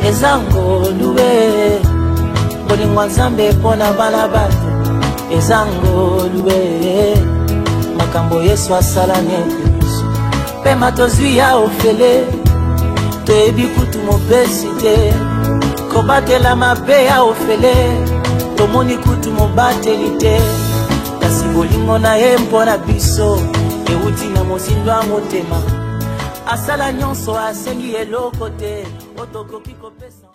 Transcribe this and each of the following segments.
ezango luwe bolingwa nzambe pona bana bato ezango luwe makambo Yesu asala neti biso pema tozwi ya ofele toyebi kutu mopesi te kobatela mabe ya ofele tomoni kutu mobateli te kasi bolingo na ye mpona biso euti na mosindo ya motema asala nyonso asengi eloko te otokoki kopesa.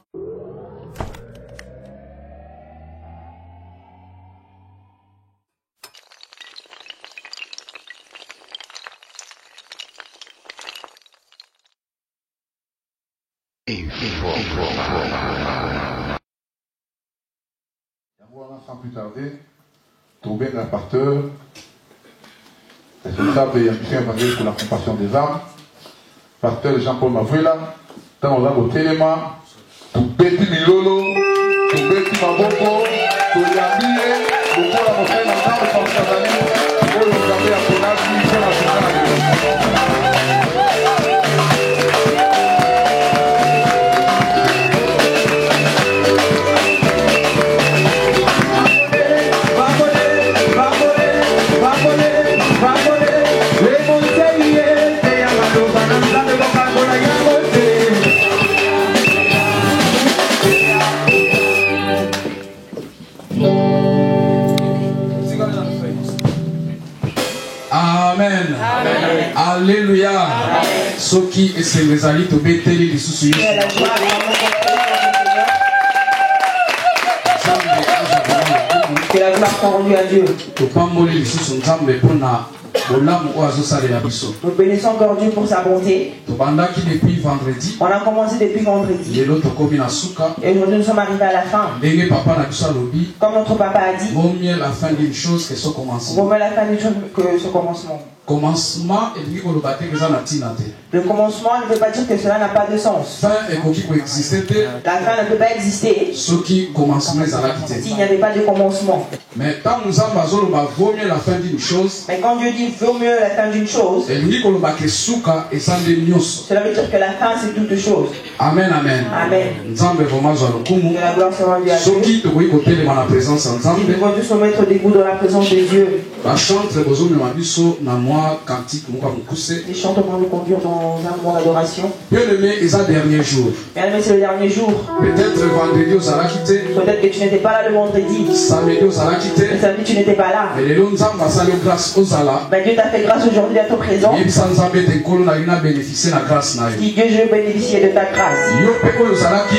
Sans plus tarder, tomber un pasteur, responsable et mission évangélique pour la compassion des âmes, pasteur Jean-Paul Mavouela, dans le téléma, tout petit milolo, tout petit maboko, tout yamie, beaucoup la montagne en temps de Tanzanie, pour le garder à ton âge, mission nationale. Amen. Amen. Alléluia. Soki et ses rezali to beteli les soucis. Que la gloire soit rendue à Dieu. Nous bénissons encore Dieu pour sa bonté. On a commencé depuis vendredi. Et aujourd'hui nous sommes arrivés à la fin. Comme notre papa a dit, vaut mieux la fin d'une chose que ce commencement. Vaut mieux la fin d'une chose que ce commencement. Le commencement ne veut pas dire que cela n'a pas de sens. La fin ne peut pas exister s'il n'y avait pas de commencement. Mais quand nous vaut mieux la fin d'une chose, mais quand Dieu dit vaut mieux la fin d'une chose, cela veut dire que la fin c'est toute chose. Amen, amen. Amen. Que la gloire soit rendue à Dieu. Si nous voulons se mettre debout dans la présence de Dieu, les chants vont nous conduire dans un moment d'adoration. Bien-aimé, c'est le dernier jour. Bien-aimé, c'est le dernier jour. Peut-être vendredi, peut-être que tu n'étais pas là le vendredi. Samedi, le samedi, tu n'étais pas là. Mais Dieu t'a fait grâce aujourd'hui d'être présent. Si Dieu, je bénéficiais de ta grâce.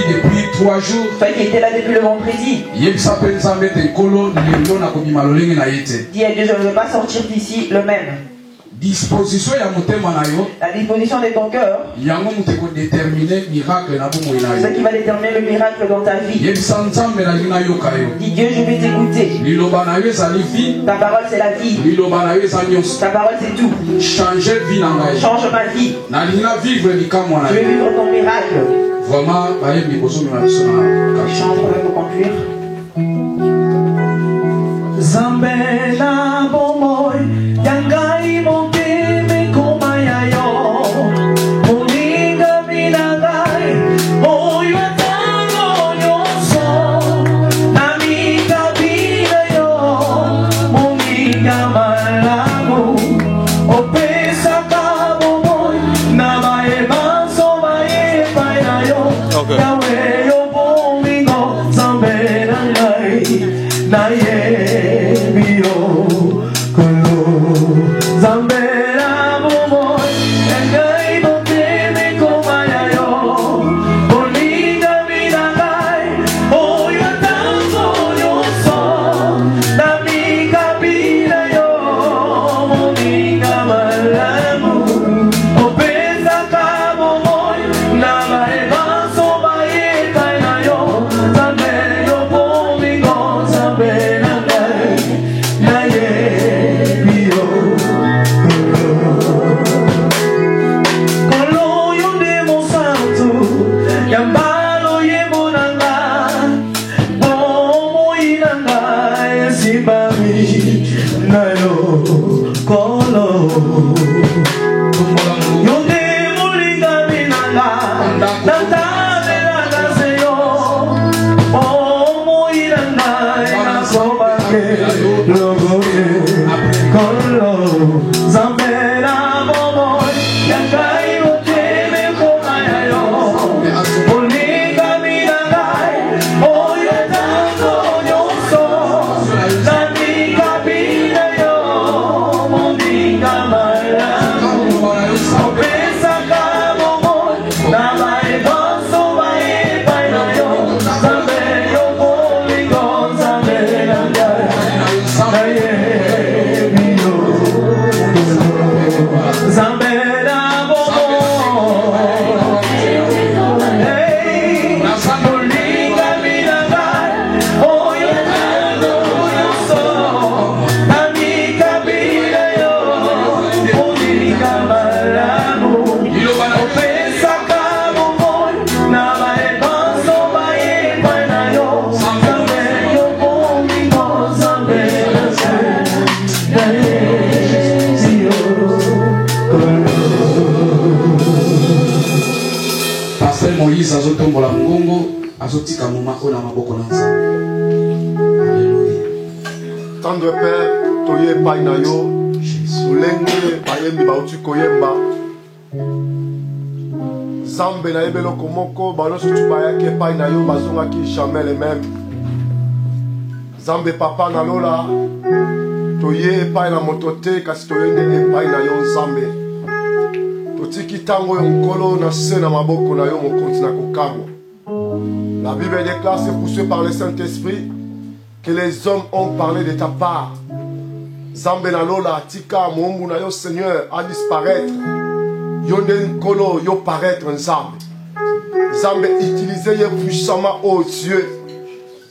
Depuis 3 jours. Toi qui étais là depuis le vendredi. Dis à Dieu, je ne veux pas sortir d'ici le même. Disposition la disposition de ton cœur, ce qui va déterminer le miracle dans ta vie. Dis Dieu, je vais t'écouter. Ta parole c'est la vie. Ta parole c'est tout. Change ma vie. Je vais vivre ton miracle. Vraiment, je chante pour conclure. Zambena bomoy yangai monteme komaya yo muninga minagai moyo tango yoso namika bila yo muninga malamu opesa ka bomoy na bae baso bae paina yo yawe yo bomingo zambena ngai na ye Been Moïse azotombola mongongo azotika moma ona maboko na Nzambe. Alléluia. Tendre Père, toye pai na yo, ulenge bayembi bauti koyemba. Nzambe na yebelo komoko baloso tu bayaki pai na yo bazongaki jamais les mêmes. Nzambe papa na lola toye pai na motote kasi toyende pai na yo Nzambe. Tiki tango yonkolo na se na maboko na yo mokonzi na kokamo. La Bible déclare, c'est poussé par le Saint-Esprit que les hommes ont parlé de ta part. Zambe na lola tika mombu na yo Seigneur à disparaître. Yonden kolo yo paraître Nzambe. Zambe utilisé yo puissamment oh Dieu.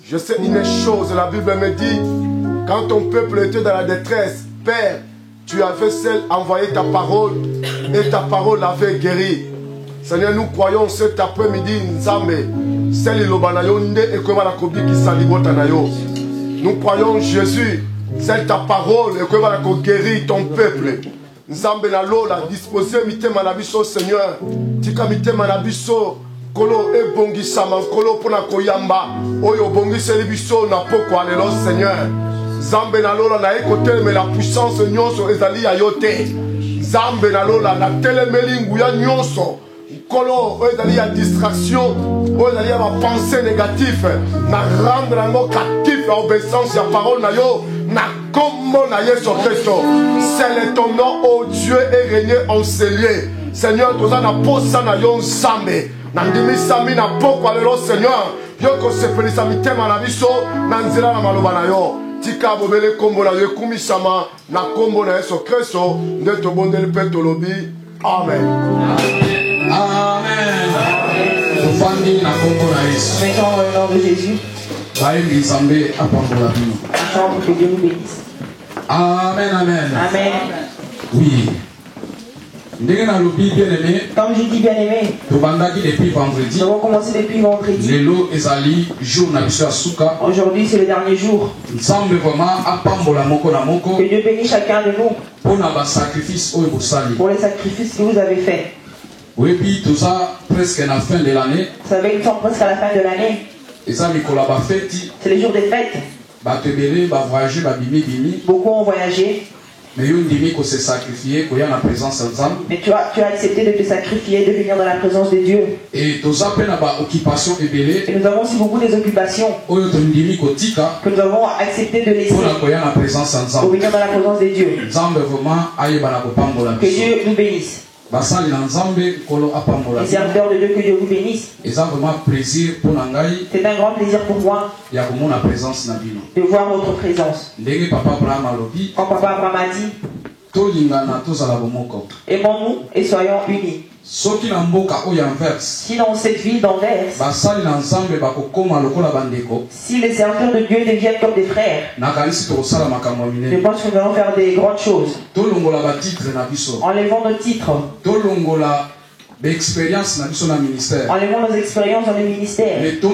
Je sais une chose, la Bible me dit, quand ton peuple était dans la détresse, Père, tu avais seul envoyé ta parole et ta parole avait guéri. Seigneur, nous croyons cet après-midi, Nzambe, celle l'obanayo nde et comment la kobi qui salibota na yo. Nous croyons Jésus, c'est ta parole et comment la guéri ton peuple. Nzambe na lo la disposer mitema na biso Seigneur. Tika mitema na biso kolo e bongisa mankolo pona koyamba. Oyo bongisa biso na poko alelo Seigneur. Zambe na lola na ekote mais la puissance nyonso ezali ya yote. Zambe na lola na telemeli nguya nyonso. Kolo ezali ya distraction, ezali ya pensée négative, na rendre nango captif à obéissance ya parole na yo, na kombo na Yesu Kristo. C'est ton nom, oh Dieu, est régné en ces lieux. Seigneur, toza na posa na yo Nzambe. Na ndimi sami na poko alelo Seigneur. Yo ko sepelisa mitema na biso na nzela na maloba na yo. Tika bobele kombo na yo kumisama na kombo na Yesu Kristo nde tobondeli pe tolobi. Amen. Amen. Mettons au nom de Jésus. Chante que Dieu nous bénisse. Amen, amen. Amen. Oui. Comme je dis bien aimé, nous avons commencé depuis vendredi. Aujourd'hui c'est le dernier jour. Que Dieu bénisse chacun de nous pour les sacrifices que vous avez faits. Oui, puis tout ça presque à la fin de l'année. Vous savez, ils sont presque à la fin de l'année. C'est les jours des fêtes. Beaucoup ont voyagé. Mais tu as accepté de te sacrifier, de venir dans la présence de Dieu. Et nous avons aussi beaucoup des occupations que nous avons accepté de laisser pour venir dans la présence de Dieu. Que Dieu nous bénisse. Les serviteurs de Dieu, que Dieu vous bénisse. C'est un grand plaisir pour moi de voir votre présence. Quand Papa Abraham a dit, aimons-nous et soyons unis. Si dans cette ville d'Anvers, si les serviteurs de Dieu deviennent comme des frères, je pense que nous allons faire des grandes choses. Enlevons nos titres, enlevons nos expériences dans le ministère. Nous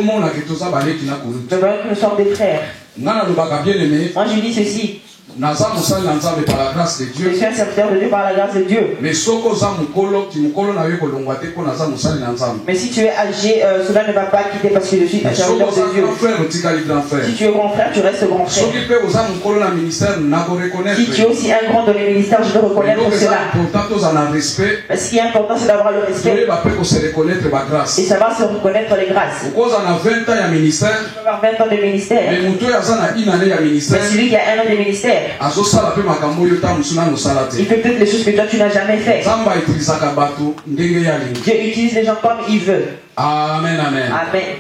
voyons que nous sommes des frères. Moi je dis ceci. Je suis un serviteur de Dieu par la grâce de Dieu. Mais si tu es âgé, cela ne va pas quitter parce que je suis un serviteur de Dieu. Si tu es grand frère, tu restes grand frère. Si tu es aussi un grand dans les ministères, je veux reconnaître cela. Ce qui est important, c'est d'avoir le respect et savoir se reconnaître les grâces. Tu peux avoir 20 ans de ministère, mais celui qui a 1 an de ministère, il fait peut-être les choses que toi tu n'as jamais fait. Dieu utilise les gens comme il veut. Amen, amen. Amen.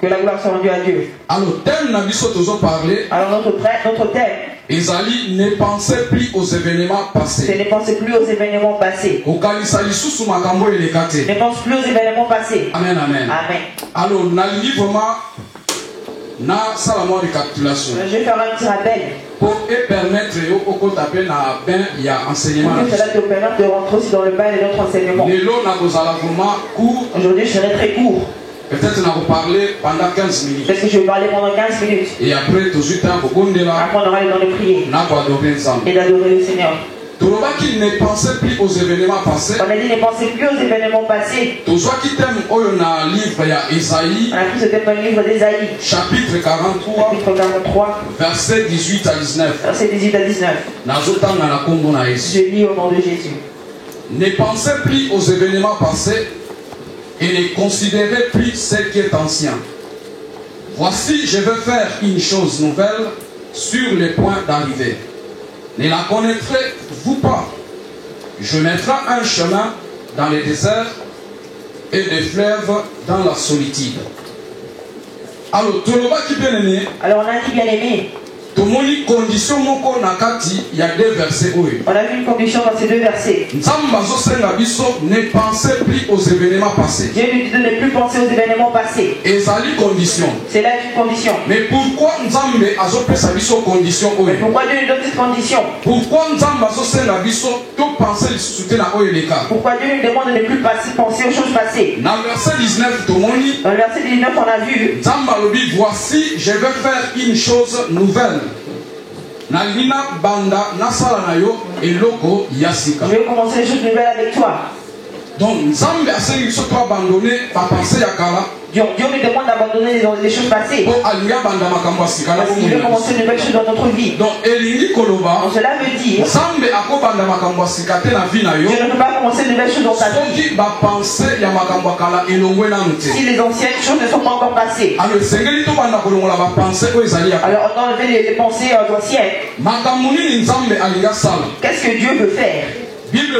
Que la gloire soit rendue à Dieu. Alors notre thème, Ezali ne pensez plus aux événements passés. Ne pensez plus aux événements passés. Ne pense plus aux événements passés. Amen, amen. Amen. Alors, nalingi vraiment na salamon récapitulation. Je vais faire un petit rappel. Pour permettre au côté d'appel na ben il y a enseignement. Cela te permet de rentrer aussi dans le bain de notre enseignement. Aujourd'hui, je serai très court. Peut-être qu'on va parler pendant 15 minutes. Parce que je vais parler pendant 15 minutes. Et après, tout de suite, après on aura le temps de prier. Et d'adorer le Seigneur. On a dit ne pensez plus aux événements passés. On a dit ne pensez plus aux événements passés. On a pris ce thème dans le livre d'Ésaïe. Chapitre 43. Verset 18 à 19. Verset 18 à 19. Je lis au nom de Jésus. Ne pensez plus aux événements passés et ne considérez plus ce qui est ancien. Voici, je vais faire une chose nouvelle sur le point d'arriver. Ne la connaîtrez-vous pas? Je mettrai un chemin dans le désert et des fleuves dans la solitude. Alors, on a dit bien aimé. Il y a 2 versets. On a vu une condition dans ces 2 versets. Ne pensez plus aux événements passés. Dieu nous dit de ne plus penser aux événements passés. C'est là une condition. Mais pourquoi Nzambe azopesa biso condition oyo? Pourquoi Dieu nous donne cette condition? Pourquoi Nzambe azosenga biso to penser lisusu na oyo eleka? Pourquoi Dieu nous demande de ne plus penser aux choses passées? Dans le verset 19 tomoni. Dans le verset 19 on a vu. Nzambe alobi voici je vais faire une chose nouvelle. Nalina banda nasala na yo eloko yasika. Je vais commencer les choses nouvelles avec toi. Donc Nzambe asengi biso to abandonner ba pensée ya kala. Dieu nous demande d'abandonner les choses passées. Parce qu'il veut commencer de nouvelles choses dans notre vie. Donc cela veut dire Dieu ne peut pas commencer de nouvelles choses dans ta vie si les anciennes choses ne sont pas encore passées. Alors on doit enlever les pensées anciennes. Qu'est-ce que Dieu veut faire? La Bible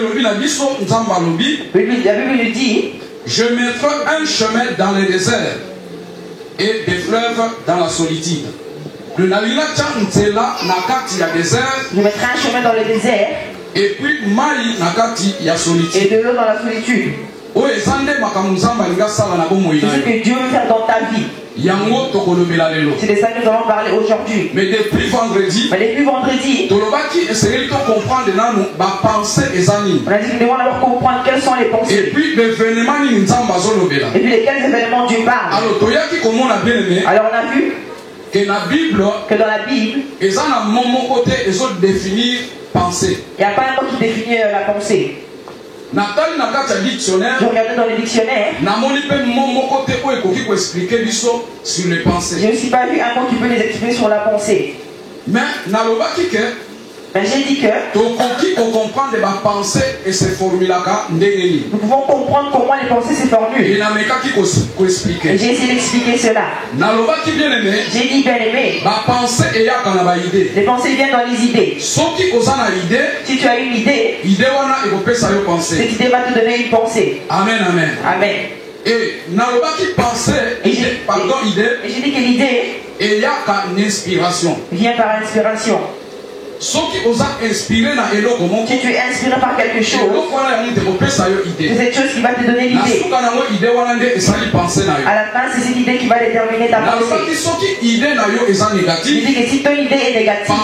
nous dit je mettrai un chemin dans le désert et des fleuves dans la solitude. Je mettrai un chemin dans le désert et puis et de l'eau dans la solitude. C'est ce que Dieu veut faire dans ta vie. C'est de ça que nous allons parler aujourd'hui. Mais depuis vendredi, on a dit que nous devons d'abord comprendre quelles sont les pensées. Et puis lesquels événements Dieu parle. Alors on a vu que dans la Bible, il y a un définir pensée. Il n'y a pas un mot qui définit la pensée. Je regardais dans les dictionnaires. Sur les pensées. Je n'ai aussi pas vu un mot qui peut les exprimer sur la pensée. Mais j'ai dit que nous pouvons comprendre comment les pensées se formulent. Et j'ai essayé d'expliquer cela. J'ai dit bien aimé. Les pensées viennent dans les idées. Si tu as une idée, cette idée va te donner une pensée. Amen, amen. Amen. Et j'ai dit que l'idée vient par inspiration. Si tu es inspiré par quelque chose, c'est cette chose qui va te donner l'idée. À la fin, c'est cette idée qui va déterminer ta pensée. Je dis que si ton idée est négative,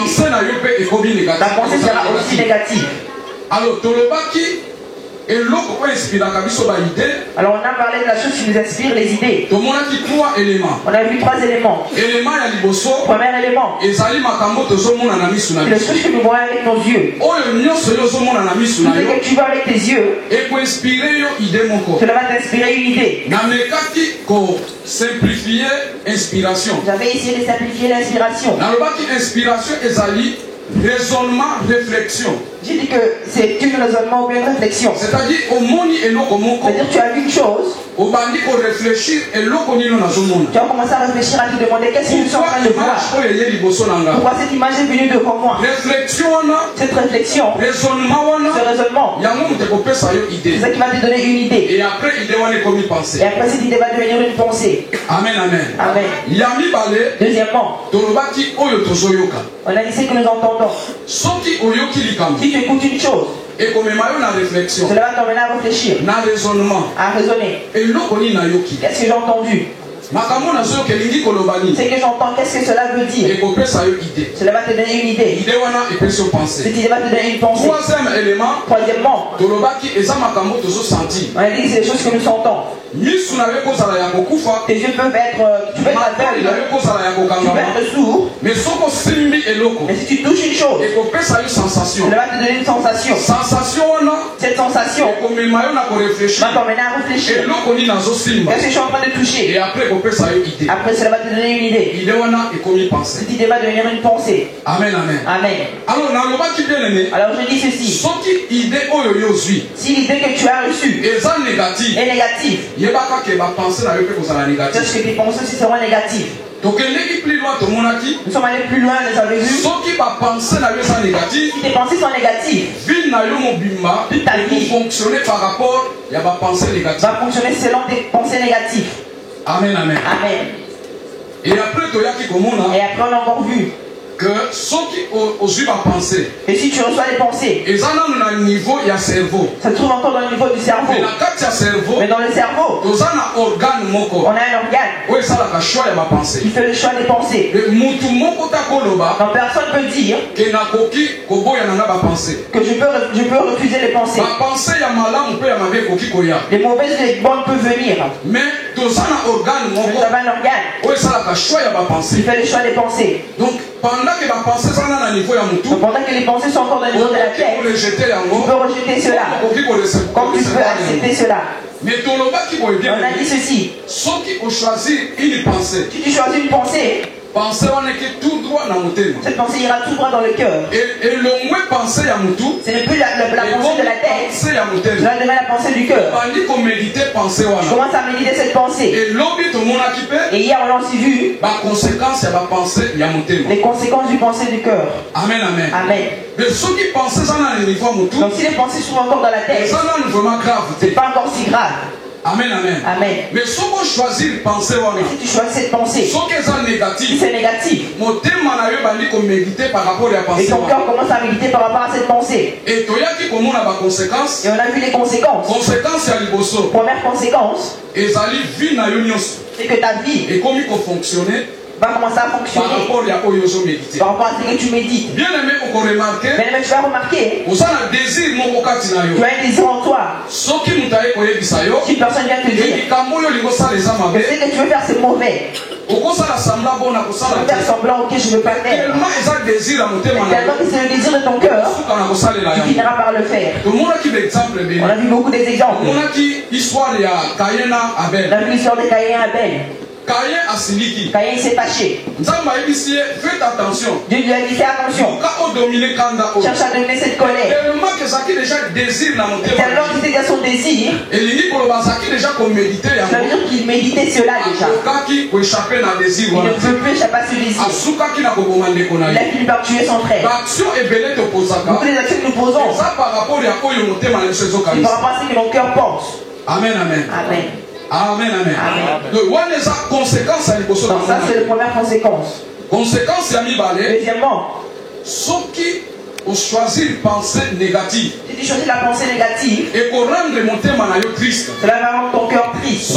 ta pensée sera aussi négative. Alors on a parlé de la chose qui nous inspire les idées. On a vu 3 éléments. Premier élément, c'est le truc que nous voyons avec nos yeux. Ce que tu vois avec tes yeux, cela va t'inspirer une idée. Simplifier inspiration. J'avais essayé de simplifier l'inspiration. Inspiration raisonnement, réflexion. J'ai dit que c'est une raisonnement ou une réflexion. C'est-à-dire, c'est-à-dire tu as vu une chose. Tu vas commencer à réfléchir à te demander qu'est-ce que je suis en train de voir. Pourquoi cette image est venue devant moi? Cette réflexion, ce raisonnement, c'est ça qui va te donner une idée. Et après cette idée va devenir une pensée. Amen, amen. Amen. Deuxièmement, on a dit ce que nous entendons. Si tu écoutes une chose, cela va t'emmener à réfléchir, à raisonner. Qu'est-ce que j'ai entendu? C'est que j'entends, qu'est-ce que cela veut dire? Cela va te donner une idée. Cette idée va te donner une pensée. Troisièmement, on a dit que c'est des choses que nous sentons. Tes yeux peuvent être, tu peux être aveugle, tu peux être sourd, mais si tu touches une chose, cela va te donner une sensation. Cette sensation va t'emmener à réfléchir. Qu'est-ce que je suis en train de toucher? Après cela va te donner une idée. Cette idée va devenir une pensée. Amen, amen. Amen. Alors je dis ceci. Si l'idée que tu as reçue est négative, c'est ce que tes pensées seront négatives. Nous sommes allés plus loin, vous avez vu. Si tes pensées sont négatives, toute ta vie va fonctionner selon tes pensées négatives. Amen, amen. Amen. Et après, on a encore vu que ceux qui osent penser, et si tu reçois les pensées, ils ont un niveau, il y a cerveau. Ça se trouve encore dans le niveau du cerveau. Mais dans le cerveau, on a un organe qui fait le choix des pensées. Donc personne ne peut dire que je peux refuser les pensées. Les mauvaises et les bonnes peuvent venir. Mais nous avons un organe qui fait le choix des pensées. Donc pendant que les pensées sont encore dans le niveau de la tête, tu peux rejeter cela, comme tu peux accepter cela. Mais on a dit ceci. Ceux qui ont choisi une pensée, si tu choisis une pensée, cette pensée ira tout droit dans le cœur. Et le moins pensée à Moutou, ce n'est plus la pensée de la tête, cela devient la pensée du cœur. Tu commences à méditer cette pensée. Et hier on a aussi vu les conséquences du pensée du cœur. Amen, amen. Amen. Donc si les pensées sont encore dans la tête, c'est pas encore si grave. Amen, amen. Amen. Mais si tu choisis penser, si tu choisis cette pensée, si c'est négatif, et ton cœur commence à méditer par rapport à cette pensée. Et on a vu les conséquences. Première conséquence, c'est que ta vie va commencer à fonctionner par rapport à ce que tu médites. Bien aimé, tu vas remarquer, tu as un désir en toi. Si une personne vient te dire que ce que tu veux faire c'est mauvais, tu veux faire semblant, ok, je ne veux pas faire. Tellement que c'est le désir de ton cœur, tu finiras par le faire. On a vu beaucoup d'exemples. On a vu l'histoire de Caïn et Abel. Caïn s'est fâché. Faites attention. Dieu lui a dit fais attention. Cherche à dominer cette colère. Tellement qu'il était son désir. Ça veut dire qu'il méditait cela déjà. Il ne peut plus échapper à ce désir. Il a fini par tuer son frère. Beaucoup des actions que nous posons, c'est par rapport à ce que mon cœur pense. Amen, amen. Amen. Amen, amen. Donc, ça, c'est la première conséquence. Deuxièmement, ceux qui ont choisi une pensée négative, si tu choisis la pensée négative, et qu'on rende mon thème triste, cela va rendre ton cœur triste. triste,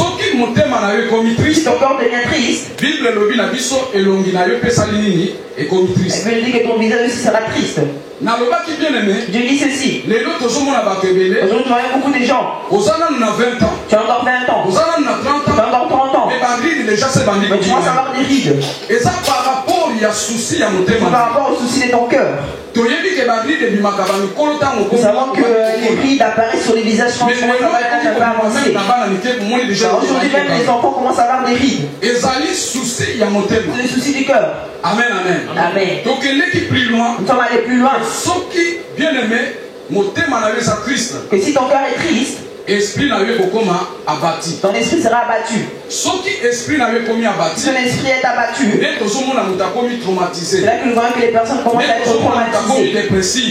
si ton corps devient triste, la Bible dit que ton visage aussi sera triste. Je dis ceci. Aujourd'hui, nous voyons beaucoup de gens. Tu as encore 20 ans. Tu as encore 30 ans. Mais tu commences à avoir des rides. Par rapport au souci de ton cœur. Nous savons que les rides apparaissent sur les visages quand on commence à avancer. Aujourd'hui même, les enfants commencent à avoir des rides. C'est le souci du cœur. Amen, amen. Amen. Donc, elle est plus loin. Nous sommes allés plus loin. Que si ton cœur est triste, ton esprit sera abattu. Si ton esprit est abattu, c'est là que nous voyons que les personnes commencent à être traumatisées,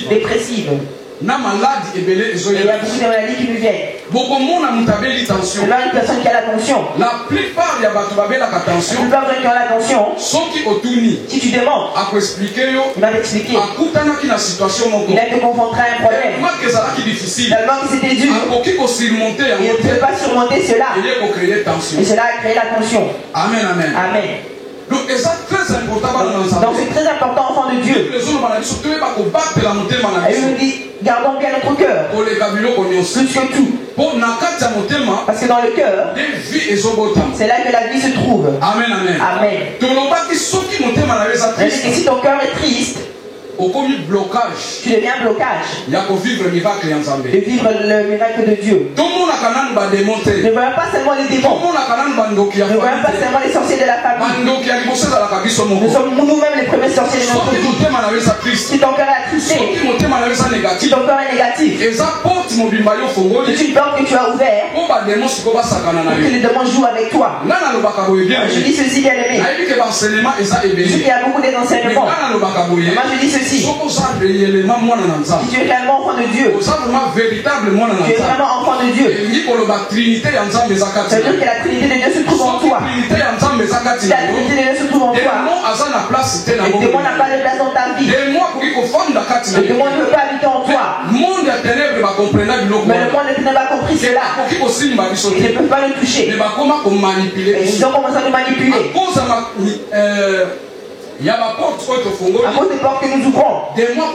dépressives. Et il y a beaucoup de maladies qui nous viennent. C'est là une personne qui a la tension. La plupart des gens qui ont la tension, si tu demandes, il va t'expliquer. Il a été confronté à un problème. Tellement que c'était dur. Il ne pouvait pas surmonter cela. Et cela a créé la tension. Amen, amen. Amen. Donc c'est très important. Donc c'est très important, enfant de Dieu. Et il nous dit, gardons bien notre cœur. Plus que tout. Parce que dans le cœur, c'est là que la vie se trouve. Amen, amen. Amen. Et si ton cœur est triste, tu deviens blocage de vivre le miracle de Dieu. Ne voyons pas seulement les démons. Ne voyons pas seulement les sorciers de la famille. Nous sommes nous-mêmes les premiers sorciers de notre vie. Si ton cœur est attristé, si ton cœur est négatif, c'est une porte que tu as ouverte pour que les démons jouent avec toi. Je dis ceci, bien aimé. Je sais qu'il y a beaucoup d'enseignements. Moi je dis ceci. Si tu es réellement enfant de Dieu, tu es vraiment enfant de Dieu, ça veut dire que la Trinité de Dieu se trouve en toi. Si la Trinité de Dieu se trouve en toi, le démon n'a pas de place dans ta vie. Le démon ne peut pas habiter en toi. Mais le monde des ténèbres a compris cela. Ils ne peuvent pas le toucher. Et ils ont commencé à nous manipuler. Il y a ma porte à cause des portes que nous ouvrons. Le démon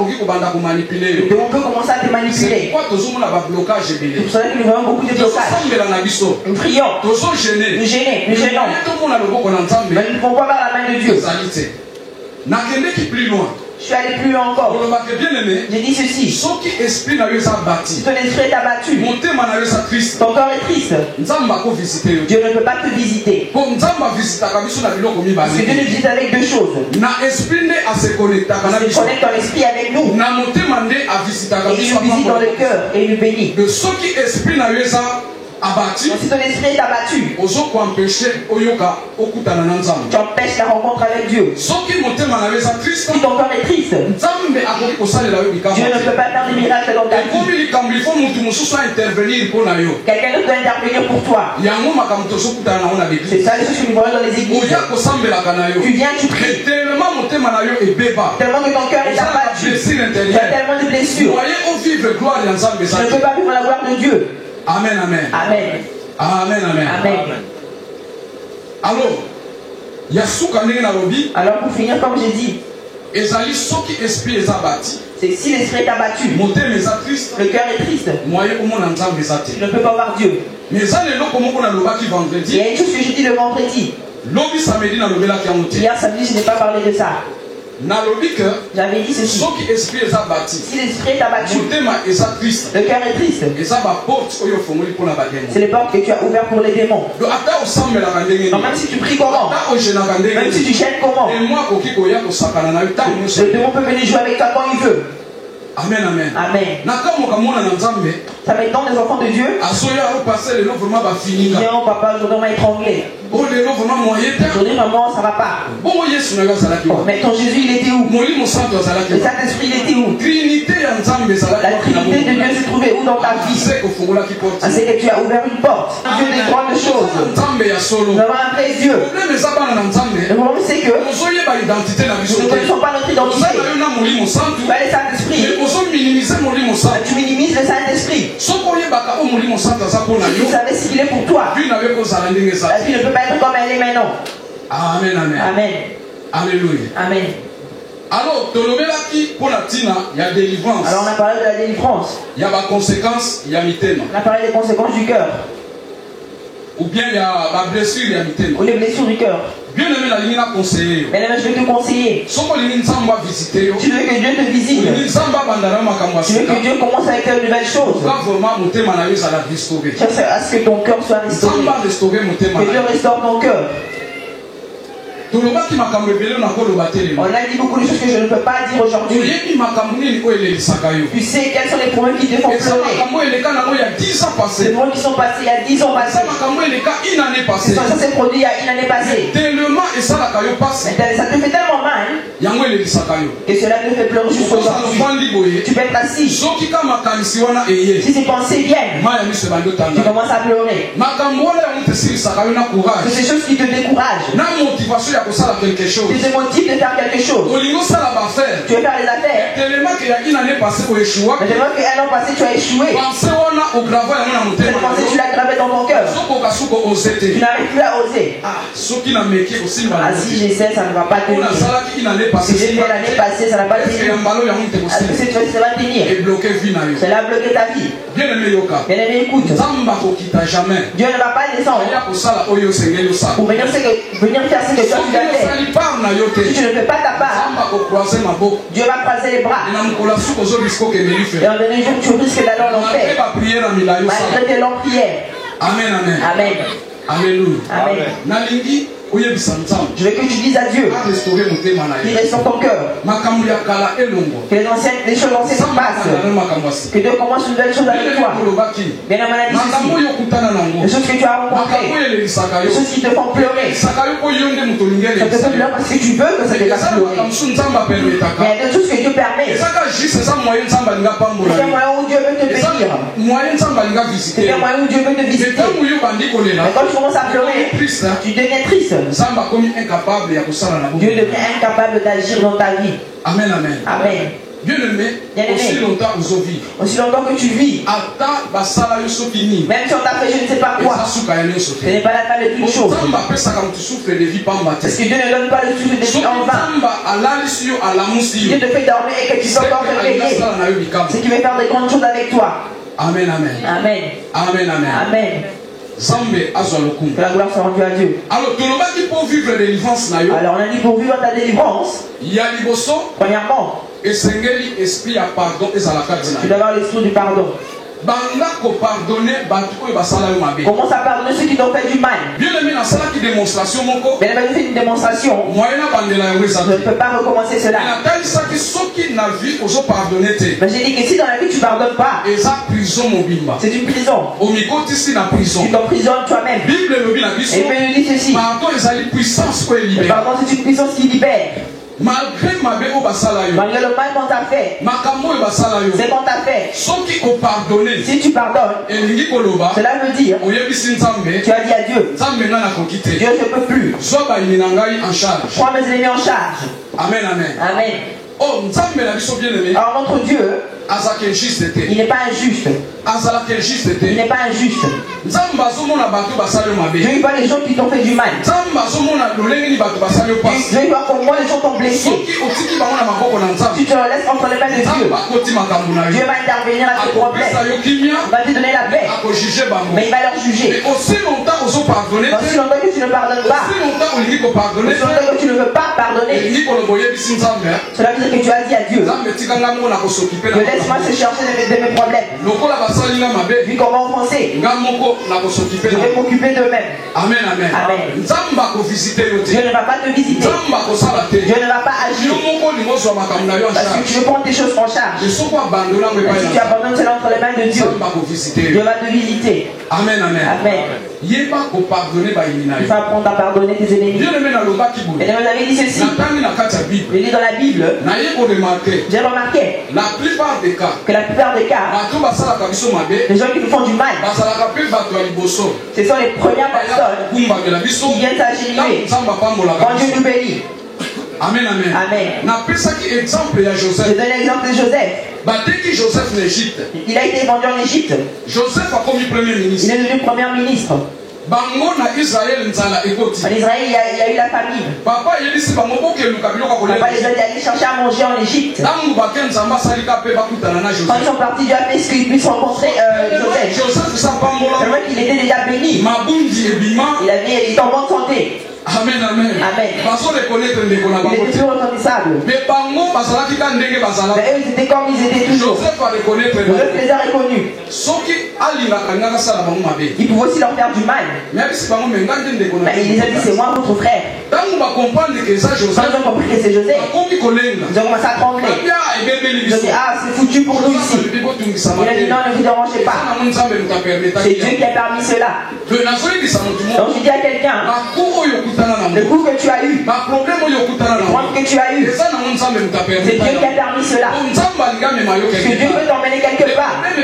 peut commencer à te manipuler. C'est pour cela que nous voyons beaucoup de blocages. Nous prions. Nous gênons. Mais nous ne pouvons pas voir la main de Dieu. Je suis allé plus loin encore. J'ai dit ceci. Si ton esprit est abattu, ton cœur est triste, Dieu ne peut pas te visiter. Parce que Dieu nous visite avec deux choses. Il connecte ton esprit avec nous. Et il nous visite dans le cœur et il nous bénit. Si ton esprit est abattu, tu empêches la rencontre avec Dieu. Si ton cœur est triste, Dieu ne peut pas faire des miracles dans ta vie. Quelqu'un d'autre doit intervenir pour toi. C'est ça les choses que nous voyons dans les églises. Tu viens, tu pries. Tellement que ton cœur est abattu. Tu as tellement de blessures. Tu ne peux pas vivre la gloire de Dieu. Amen, amen. Amen. Amen, amen. Amen. Alors pour finir, comme j'ai dit, c'est si l'esprit est abattu, le cœur est triste, tu ne peux pas voir Dieu. Il y a une chose que j'ai dit le vendredi. Hier samedi, je n'ai pas parlé de ça. J'avais dit ceci. Si l'esprit est abattu, le cœur est triste. C'est les portes que tu as ouvertes pour les démons. Donc même si tu pries comment, même si tu gênes comment, le démon peut venir jouer avec toi quand il veut. Amen, amen. Amen. Ça m'étonne les enfants de Dieu. Ils diront, papa, aujourd'hui on m'a étranglé. Aujourd'hui maman, ça va pas. Mais ton Jésus, il était où? Le Saint-Esprit, il était où? La Trinité de Dieu se trouvait où dans ta vie? C'est que tu as ouvert une porte. Dieu des grandes choses. Nous avons un vrai Dieu. Le problème c'est que nous ne connaissons pas notre identité. Tu as le Saint-Esprit. Tu minimises le Saint-Esprit. Si tu savais ce qu'il est pour toi, la vie ne peut pas être comme elle est maintenant. Amen, amen. Amen. Alléluia. Amen. Alors, pour la tina, il y a délivrance. Alors on a parlé de la délivrance. Il y a des conséquences, il y a mitema. On a parlé des conséquences du cœur. Ou bien il y a la blessure, il y a mitema. Ou les blessures du cœur. Bien aimé, la ligne a conseillé. Mais je vais te conseiller. Tu veux que Dieu te visite. Tu veux que Dieu commence avec une nouvelle chose. À ce que ton cœur soit restauré. Que Dieu restaure ton cœur. On a dit beaucoup de choses que je ne peux pas dire aujourd'hui. Tu sais quels sont les problèmes qui te font pleurer. Les problèmes qui sont passés il y a 10 ans passés. Ça s'est produit il y a une année passée. Ça te fait tellement mal que cela te fait pleurer jusqu'au aujourd'hui. Tu peux être assis. Si ces pensées viennent, tu commences à pleurer. C'est ces choses qui te découragent. Quelque chose. Tu te motives de faire quelque chose. Tu veux faire les affaires. Mais tellement qu'un an passé tu as échoué. Cette pensée tu l'as gravée dans ton cœur. Tu n'arrives plus à oser. Si j'essaie, ça ne va pas tenir. Si j'ai fait l'année passée, ça n'a pas tenu. Cette fois, ça va tenir. Cela a bloqué ta vie. Bien-aimé, écoute. Dieu ne va pas descendre pour venir faire ce que toi tu dois faire. Si tu ne fais pas ta part, Dieu va croiser les bras. Et en dernier jour, tu risques d'aller en enfer. Malgré tes longues prières. Amen, amen. Amen. Alléluia. Amen. Je veux que tu dises à Dieu qu'il restaure ton cœur. Que les choses anciennes passent. Que Dieu commence une nouvelle chose avec toi. Bien à maladie ceci. Les choses que tu as rencontrées. Les choses qui te font pleurer. Ça te fait pleurer parce que tu veux que ça te fasse pleurer. Mais il y a des choses que Dieu permet. C'est un moyen où Dieu veut te bénir. C'est un moyen où Dieu veut te visiter. Mais quand tu commences à pleurer, tu deviens triste. Dieu devient incapable d'agir dans ta vie. Amen, amen. Amen. Bien-aimé, aussi longtemps que tu vis, même si on t'a fait je ne sais pas quoi, ce n'est pas la table de toute chose. Parce que Dieu ne donne pas le souffle de vie en vain. Dieu te fait dormir et que tu sois encore réveillé. C'est qu'il veut faire des grandes choses avec toi. Amen, amen. Amen. Amen, amen. Amen. Que la gloire soit rendue à Dieu. Alors on a dit pour vivre ta délivrance, premièrement, tu dois avoir l'esprit du pardon. Commence à pardonner ceux qui t'ont fait du mal. Mais elle m'a fait une démonstration. Je ne peux pas recommencer cela. Mais j'ai dit que si dans la vie tu ne pardonnes pas, c'est une prison. Tu t'emprisonnes toi-même. Et Bible dit ceci. Le pardon c'est une puissance qui libère. Malgré le mal qu'on t'a fait, c'est qu'on t'a fait. Si tu pardonnes, cela veut dire tu as dit à Dieu, Dieu je ne peux plus. Prends mes ennemis en charge. Amen, amen. Amen. Oh, alors notre Dieu, il n'est pas injuste. Il n'est pas injuste. Dieu il voit les gens qui t'ont fait du mal. Dieu il voit comment les gens t'ont blessé. Si tu te laisses entre les mains de Dieu, Dieu va intervenir à tes problèmes. Il va te donner la paix. Mais il va leur juger. Aussi longtemps que tu ne pardonnes pas, aussi longtemps que tu ne veux pas pardonner, cela veut dire que tu as dit à Dieu, laisse-moi se charger de mes problèmes. Vu qu'on va offenser, je vais m'occuper d'eux-mêmes. Amen, amen. Amen. Dieu ne va pas te visiter. Dieu ne va pas agir. Parce que tu veux prendre tes choses en charge. Si tu abandonnes cela entre les mains de Dieu, Dieu va te visiter. Amen, amen. Amen. Il faut apprendre à pardonner tes ennemis. Et vous avez dit ceci. Je lis dans la Bible. J'ai remarqué que la plupart des cas, les gens qui nous font du mal, ce sont les premières personnes qui viennent s'agenouiller quand Dieu nous bénit. Amen, amen. Amen. Je donne l'exemple de Joseph. Il a été vendu en Égypte. Joseph a commis premier ministre. Il est devenu premier ministre. En Israël, il y a eu la famine. Papa les a dit aller chercher à manger en Égypte. Quand ils sont partis, Dieu a fait ce qu'ils puissent rencontrer Joseph. C'est vrai qu'il était déjà béni. Il est en bonne santé. Amen, amen. Amen. Il était plus reconnaissable. Mais eux, ils étaient comme ils étaient toujours. Joseph les a reconnus. Il pouvait aussi leur faire du mal. Mais il les a dit, c'est moi votre frère. Quand ils ont compris que c'est Joseph, ils ont commencé à trembler. Ils ont dit, ah, c'est foutu pour nous ici. Il a dit, non, ne vous dérangez pas. C'est Dieu qui a permis cela. Donc je dis à quelqu'un, le coup que tu as eu, le problème que tu as eu, c'est Dieu qui a permis cela. Parce que Dieu veut t'emmener quelque part. Les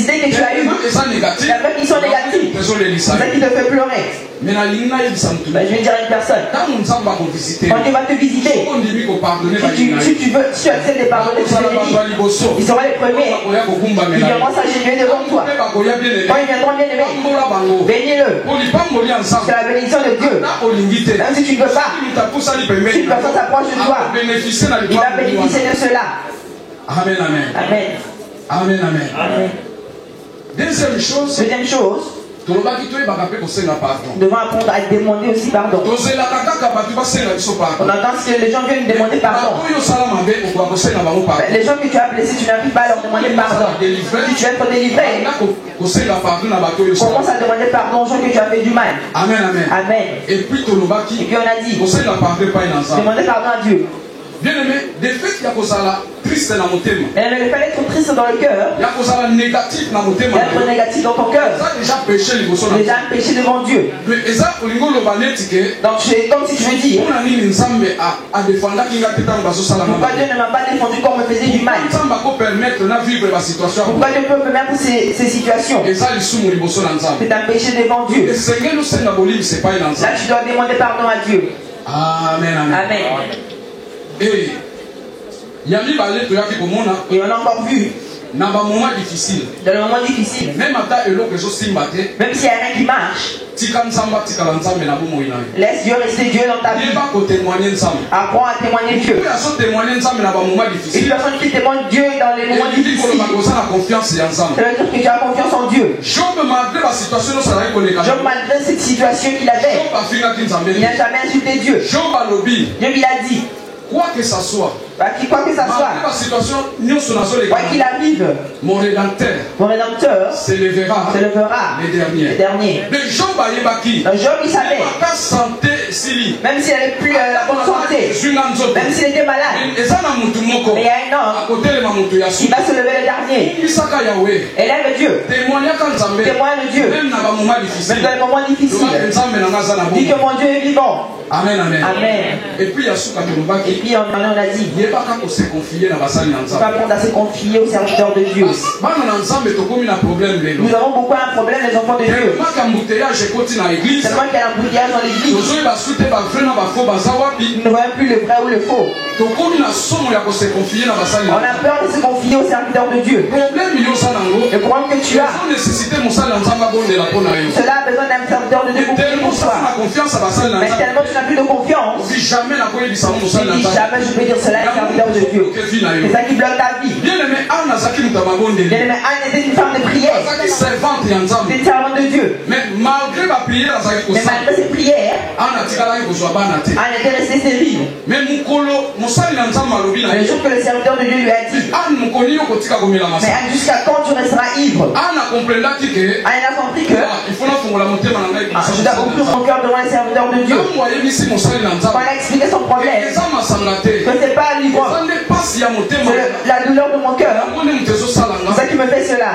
idées que tu as eues, il y en a qui sont négatives. C'est ça qui te fait pleurer. Je vais dire à une personne, quand Dieu va te visiter, si tu acceptes de pardonner, tu seras béni. Ils seront les premiers. Ils viendront s'agenouiller devant toi. Quand ils viendront bien aimer, bénis-le. C'est la bénédiction de Dieu. Même si tu ne veux pas, si une personne s'approche de toi, il va bénéficier de cela. Amen, amen. Amen. Amen, amen. Amen. Deuxième chose, devant apprendre à demander aussi pardon. On entend que les gens viennent demander pardon. Les gens que tu as blessés, tu n'arrives pas à leur demander pardon. Si tu veux être délivré, commence à demander pardon aux gens que tu as fait du mal. Amen, amen. Amen. Et puis on a dit, demandez pardon à Dieu. Bien aimé, des faits il y a triste dans mon thème. Mais le fait d'être triste dans le cœur, il y a négatif dans mon thème. D'être négatif dans ton cœur, déjà péché devant Dieu. Donc c'est comme si tu veux dire, pourquoi Dieu ne m'a pas défendu quand on me faisait du mal? Pourquoi Dieu peut permettre ces situations? C'est un péché devant Dieu. Là tu dois demander pardon à Dieu. Amen, amen. Amen. Et on a encore vu dans le moment difficile. Même s'il n'y a rien qui marche, laisse Dieu rester Dieu dans ta vie. Apprends à témoigner Dieu. Et une personne qui témoigne Dieu dans les moments difficiles, ça veut dire que tu as confiance en Dieu. Job, malgré cette situation qu'il avait, il n'a jamais insulté Dieu. Dieu lui a dit, quoi que ça soit, quoi qu'il arrive, mon rédempteur s'élèvera les derniers. Le Job il savait, même s'il n'avait plus la bonne santé, même s'il était malade, mais il y a un homme qui va se lever le dernier. Élève Dieu, témoigne Dieu, même dans les moments difficiles. Dis que mon Dieu est vivant. Amen, amen. Amen. Et puis on a dit, il ne faut pas apprendre à se confier aux serviteurs de Dieu. Nous avons beaucoup un problème, les enfants de Dieu. Seulement qu'il y a un embouteillage dans l'église. Nous ne voyons plus le vrai ou le faux. On a peur de se confier aux serviteurs de Dieu. Le problème que tu as, cela a besoin d'un serviteur de Dieu pour prier pour toi. Mais tellement tu n'as plus de confiance, jamais je peux dire cela est un serviteur de Dieu. C'est ça qui bloque ta vie. Bien-aimé, Anne était une femme de prière. C'est une servante de Dieu. Mais malgré ses prières, Anne était restée stérile. Mais le jour que le serviteur de Dieu lui a dit, mais jusqu'à quand tu resteras ivre? Anne a compris que je dois ouvrir mon cœur devant les serviteurs de Dieu. Quand elle a expliqué son problème, que ce n'est pas l'ivresse, c'est la douleur de mon cœur. C'est ça qui me fait cela.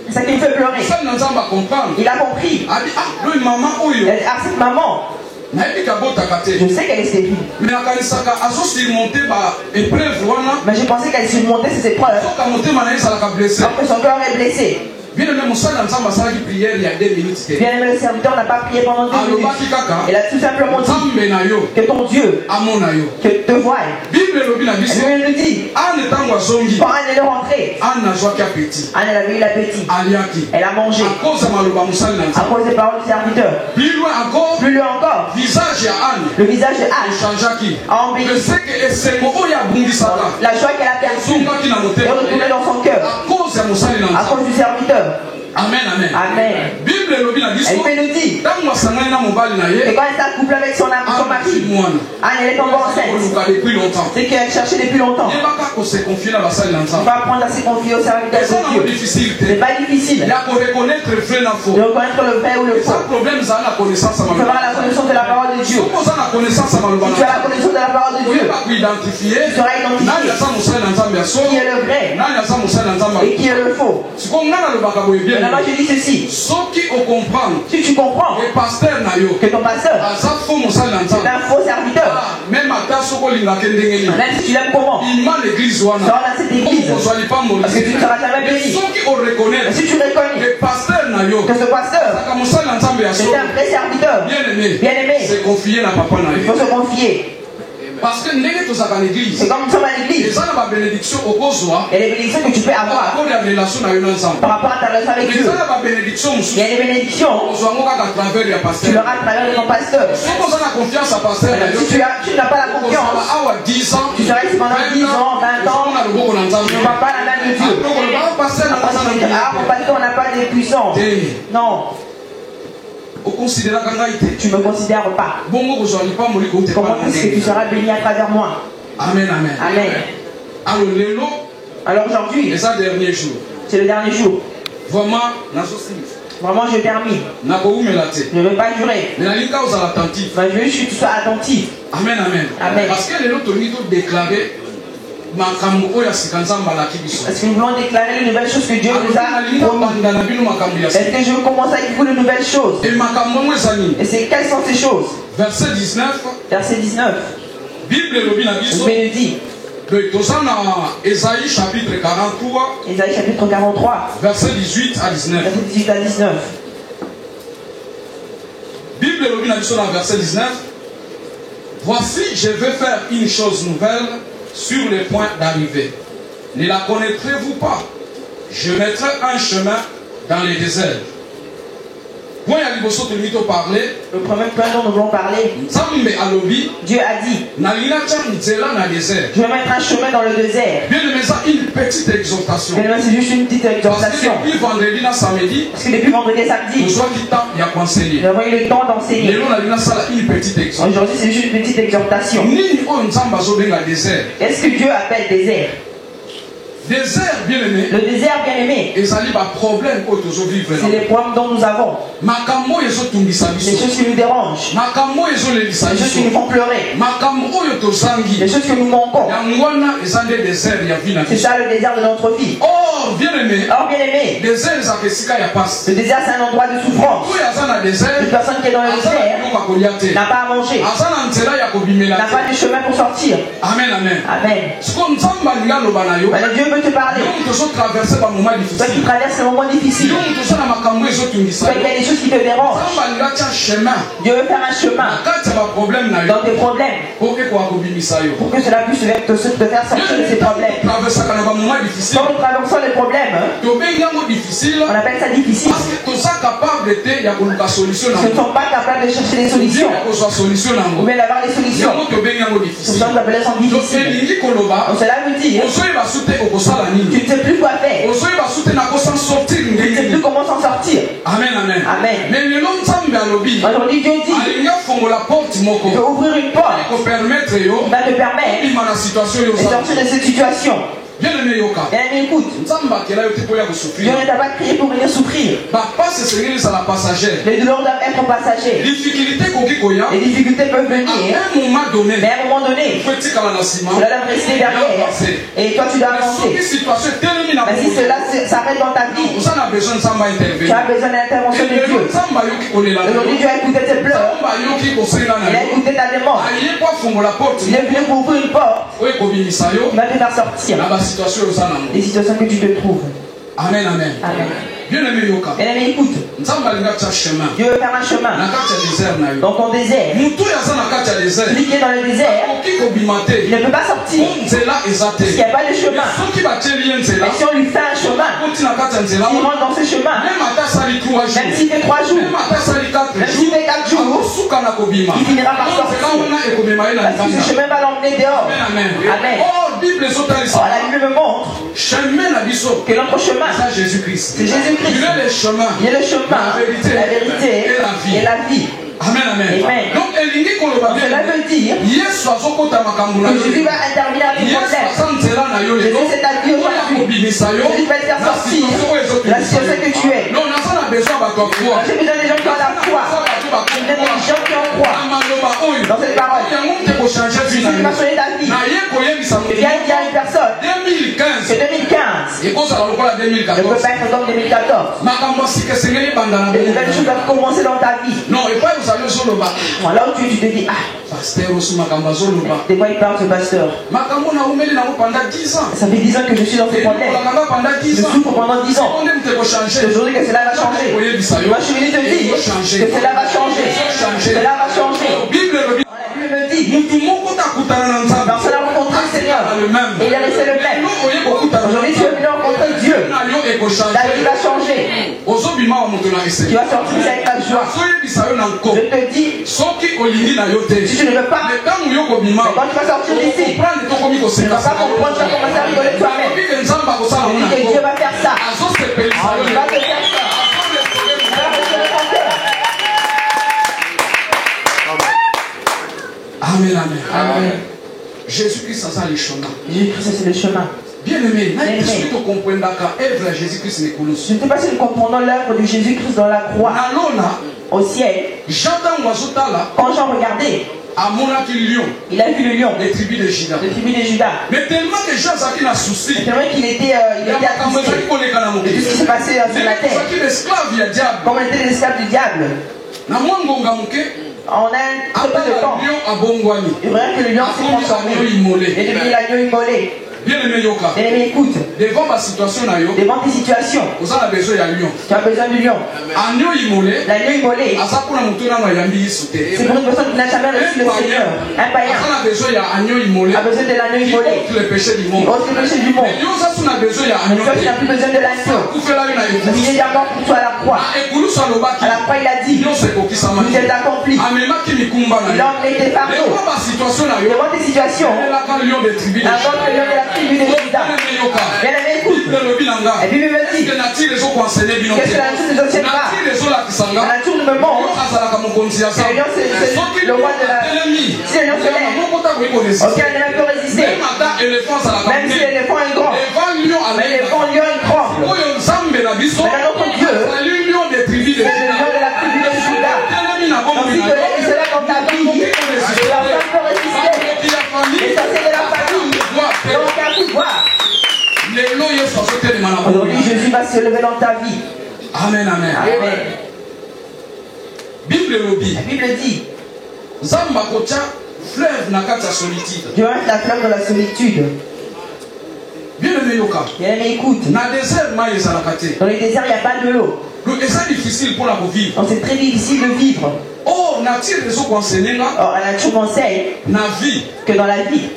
C'est ça qui me fait pleurer. Il a compris. Il a dit, cette maman, je sais qu'elle est stérile. Mais je pensais qu'elle surmontait ces épreuves. Donc son cœur est blessé. Bien-aimé, le serviteur n'a pas prié pendant 2 minutes. Il a tout simplement dit que ton Dieu que te voie. La Bible nous dit quand Anne est rentrée, Anne avait eu l'appétit. Elle a mangé à cause des paroles du serviteur. Plus loin encore, le visage de Anne a embelli. La joie qu'elle a perdue est retournée dans son cœur à cause du serviteur. Amen, amen. Amen. Bible nous dit que quand elle s'accouple avec son mari, Anne elle est tombée enceinte. C'est qu'elle cherchait depuis longtemps. On va apprendre à se confier au serviteur de Dieu. C'est pas difficile de reconnaître le vrai ou le faux. Il faut avoir la connaissance de la parole de Dieu. Si tu as la connaissance de la parole de Dieu, tu seras identifié qui est le vrai et qui est le faux. Maintenant, je dis ceci. Si tu comprends que ton pasteur est un faux serviteur, même si tu l'aimes comment, tu seras dans cette église parce que tu ne seras jamais béni. Si tu reconnais que ce pasteur est un vrai serviteur, bien-aimé, il faut se confier. Parce que c'est comme nous sommes à l'église. Et les bénédictions que tu peux avoir par rapport à ta relation avec Dieu. Il y a des bénédictions tu l'auras à travers de ton pasteur. Si tu n'as pas la confiance, tu seras ici pendant 10 ans, 20 ans, tu n'auras pas la main de Dieu. Mon pasteur, on n'a pas de puissance. Non. Tu ne me considères pas. Comment est-ce que tu seras béni à travers moi? Amen, amen. Amen. Alors aujourd'hui, c'est le dernier jour. Vraiment, je termine. Je ne veux pas jurer. Mais je veux juste que tu sois attentif. Amen, amen. Amen. Parce que les autres déclaré. Parce que nous voulons déclarer les nouvelles choses que Dieu nous a promis. Est-ce que je veux commencer avec vous les nouvelles choses? Et c'est quelles sont ces choses? Verset 19. Verset 19. Bible nous dit. Ésaïe chapitre 43. Ésaïe chapitre 43. Verset 18 à 19. Verset 18 à 19. Bible nous dit dans verset 19. Voici, je vais faire une chose nouvelle sur le point d'arriver. Ne la connaîtrez-vous pas? Je mettrai un chemin dans les déserts. Le premier point dont nous voulons parler, Dieu a dit, je vais mettre un chemin dans le désert. Une petite exhortation. C'est juste une petite exhortation. Parce que depuis vendredi et samedi, nous avons eu le temps d'enseigner. Aujourd'hui, c'est juste une petite exhortation. Qu'est-ce que Dieu appelle désert? Désert bien-aimé. Le désert bien-aimé. C'est les problèmes dont nous avons. Les choses qui nous dérangent. Les choses qui nous font pleurer. Les choses que nous manquons. C'est ça le désert de notre vie. Or bien-aimé. Le désert c'est un endroit de souffrance. Une personne qui est dans le désert n'a pas à manger. N'a pas de chemin pour sortir. Amen, amen. Amen. Dieu veut te parler. Toi qui traverses un moment difficile. Toi qui a des choses qui te dérangent. Dieu veut faire un chemin dans tes problèmes pour que cela puisse te faire sortir de ces problèmes. Quand nous traversons les problèmes, on appelle ça difficile. Parce que ne sont pas capables de chercher des solutions ou bien d'avoir des solutions. Nous appelons ça difficile. Donc cela veut dire tu ne sais plus quoi faire. Tu ne sais plus comment s'en sortir. Amen, amen. Amen. Aujourd'hui Dieu dit il veut ouvrir une porte qui va te permettre de sortir de cette situation. Bien-aimé Yoka. Bien-aimé, écoute. Dieu ne t'a pas créé pour venir souffrir. Les douleurs doivent être passagères. Les difficultés peuvent venir. Mais à un moment donné, cela doit rester derrière. Et toi, tu dois avancer. Mais si cela s'arrête dans ta vie, tu as besoin de l'intervention de Dieu. Aujourd'hui, Dieu a écouté tes pleurs. Il a écouté ta demande. Il est venu pour ouvrir une porte. Il va te faire sortir. Les situations que tu te trouves. Amen, amen. Amen. Bien-aimé Yoka. Bien-aimé, écoute. Dieu veut faire un chemin. Dans ton désert. Celui qui est dans le désert, il ne peut pas sortir. Parce qu'il n'y a pas de chemin. Mais si on lui fait un chemin, il rentre dans ce chemin. Même s'il fait 3 jours, même s'il fait 4 jours, il finira par sortir. Parce que ce chemin va l'emmener dehors. Amen. Oh, la Bible me montre que notre chemin, c'est Jésus-Christ. Il est le chemin, la vérité et la vie. Amen, amen. Donc, cela veut dire que Jésus va intervenir avec les problèmes. Jésus s'est habillé aujourd'hui. Jésus va te faire sortir de la situation que tu es. J'ai besoin des gens qui ont la foi. J'ai besoin des gens qui ont foi dans cette parole. Jésus va changer ta vie. Je viens de dire à une personne que 2015 ne peut pas être comme 2014. De nouvelles choses doivent commencer dans ta vie. Là où tu te dis, des fois il parle ce pasteur. Ça fait 10 ans que je suis dans ce problème. Je souffre pendant 10 ans. Aujourd'hui que cela va changer. Moi je suis venu te dire que cela va changer. Cela va changer. La Bible me dit, dans cela rencontrer le Seigneur. Et il a laissé le même. Aujourd'hui tu es venu rencontrer Dieu. Ta vie va changer. Tu vas sortir avec ta joie. Je te dis, si tu ne veux pas, mais quand tu vas sortir d'ici, tu ne vas pas comprendre, tu vas commencer à rigoler toi-même. Tu dis que Dieu va faire ça. Il va te faire ça. Amen, amen. Amen. Jésus-Christ, ça c'est le chemin. Jésus-Christ, c'est le chemin. Bien-aimé, est-ce que tu comprends que Jésus-Christ n'est pas. Je ne sais pas si nous comprenons l'œuvre de Jésus-Christ dans la croix. Au ciel, quand Jean regardait, il a vu le lion, les tribus de Juda. Mais tellement que Jean souci, tellement qu'il était attristé de tout ce qui s'est passé sur la terre. Comme on était l'esclave du diable. On a un très peu de temps. Il est vrai que le lion s'est transformé et devenu l'agneau immolé. Bien-aimé Yoka. Bien-aimé, écoute. Devant ma situation, devant tes situations, tu as besoin du lion. L'agneau immolé, c'est pour une personne qui n'a jamais reçu le Seigneur. Un païen a besoin de l'agneau immolé. Qui ôte le péché du monde. Mais toi, tu n'as plus besoin de l'agneau. Il est déjà mort pour toi à la croix. À la croix, il a dit, vous êtes accompli. Il a emmené tes fardeaux. Devant tes situations, avant que le lion de la tribu de Juda. Bien-aimé, écoute. Et puis il me dit, qu'est-ce que la nature ne enseigne pas? La nature me montre que le lion c'est le roi de la... Si le lion se lève, aucun ne peut résister. Même si l'éléphant est grand. Mais l'éléphant lion est grand. Maintenant notre Dieu, c'est le lion de la tribu de Juda. Donc si tu laisses cela dans ta vie, personne ne peut résister. Et ça c'est de la famille. Donc un pouvoir. Aujourd'hui Jésus va se lever dans ta vie. Amen, amen. Amen. La Bible dit, Dieu va mettre la flamme dans la solitude. Bien-aimé Yoka. Bien-aimé, écoute. Dans le désert, il n'y a pas de l'eau. C'est difficile pour la vivre. Donc c'est très difficile de vivre. Oh, la nature m'enseigne que dans la vie,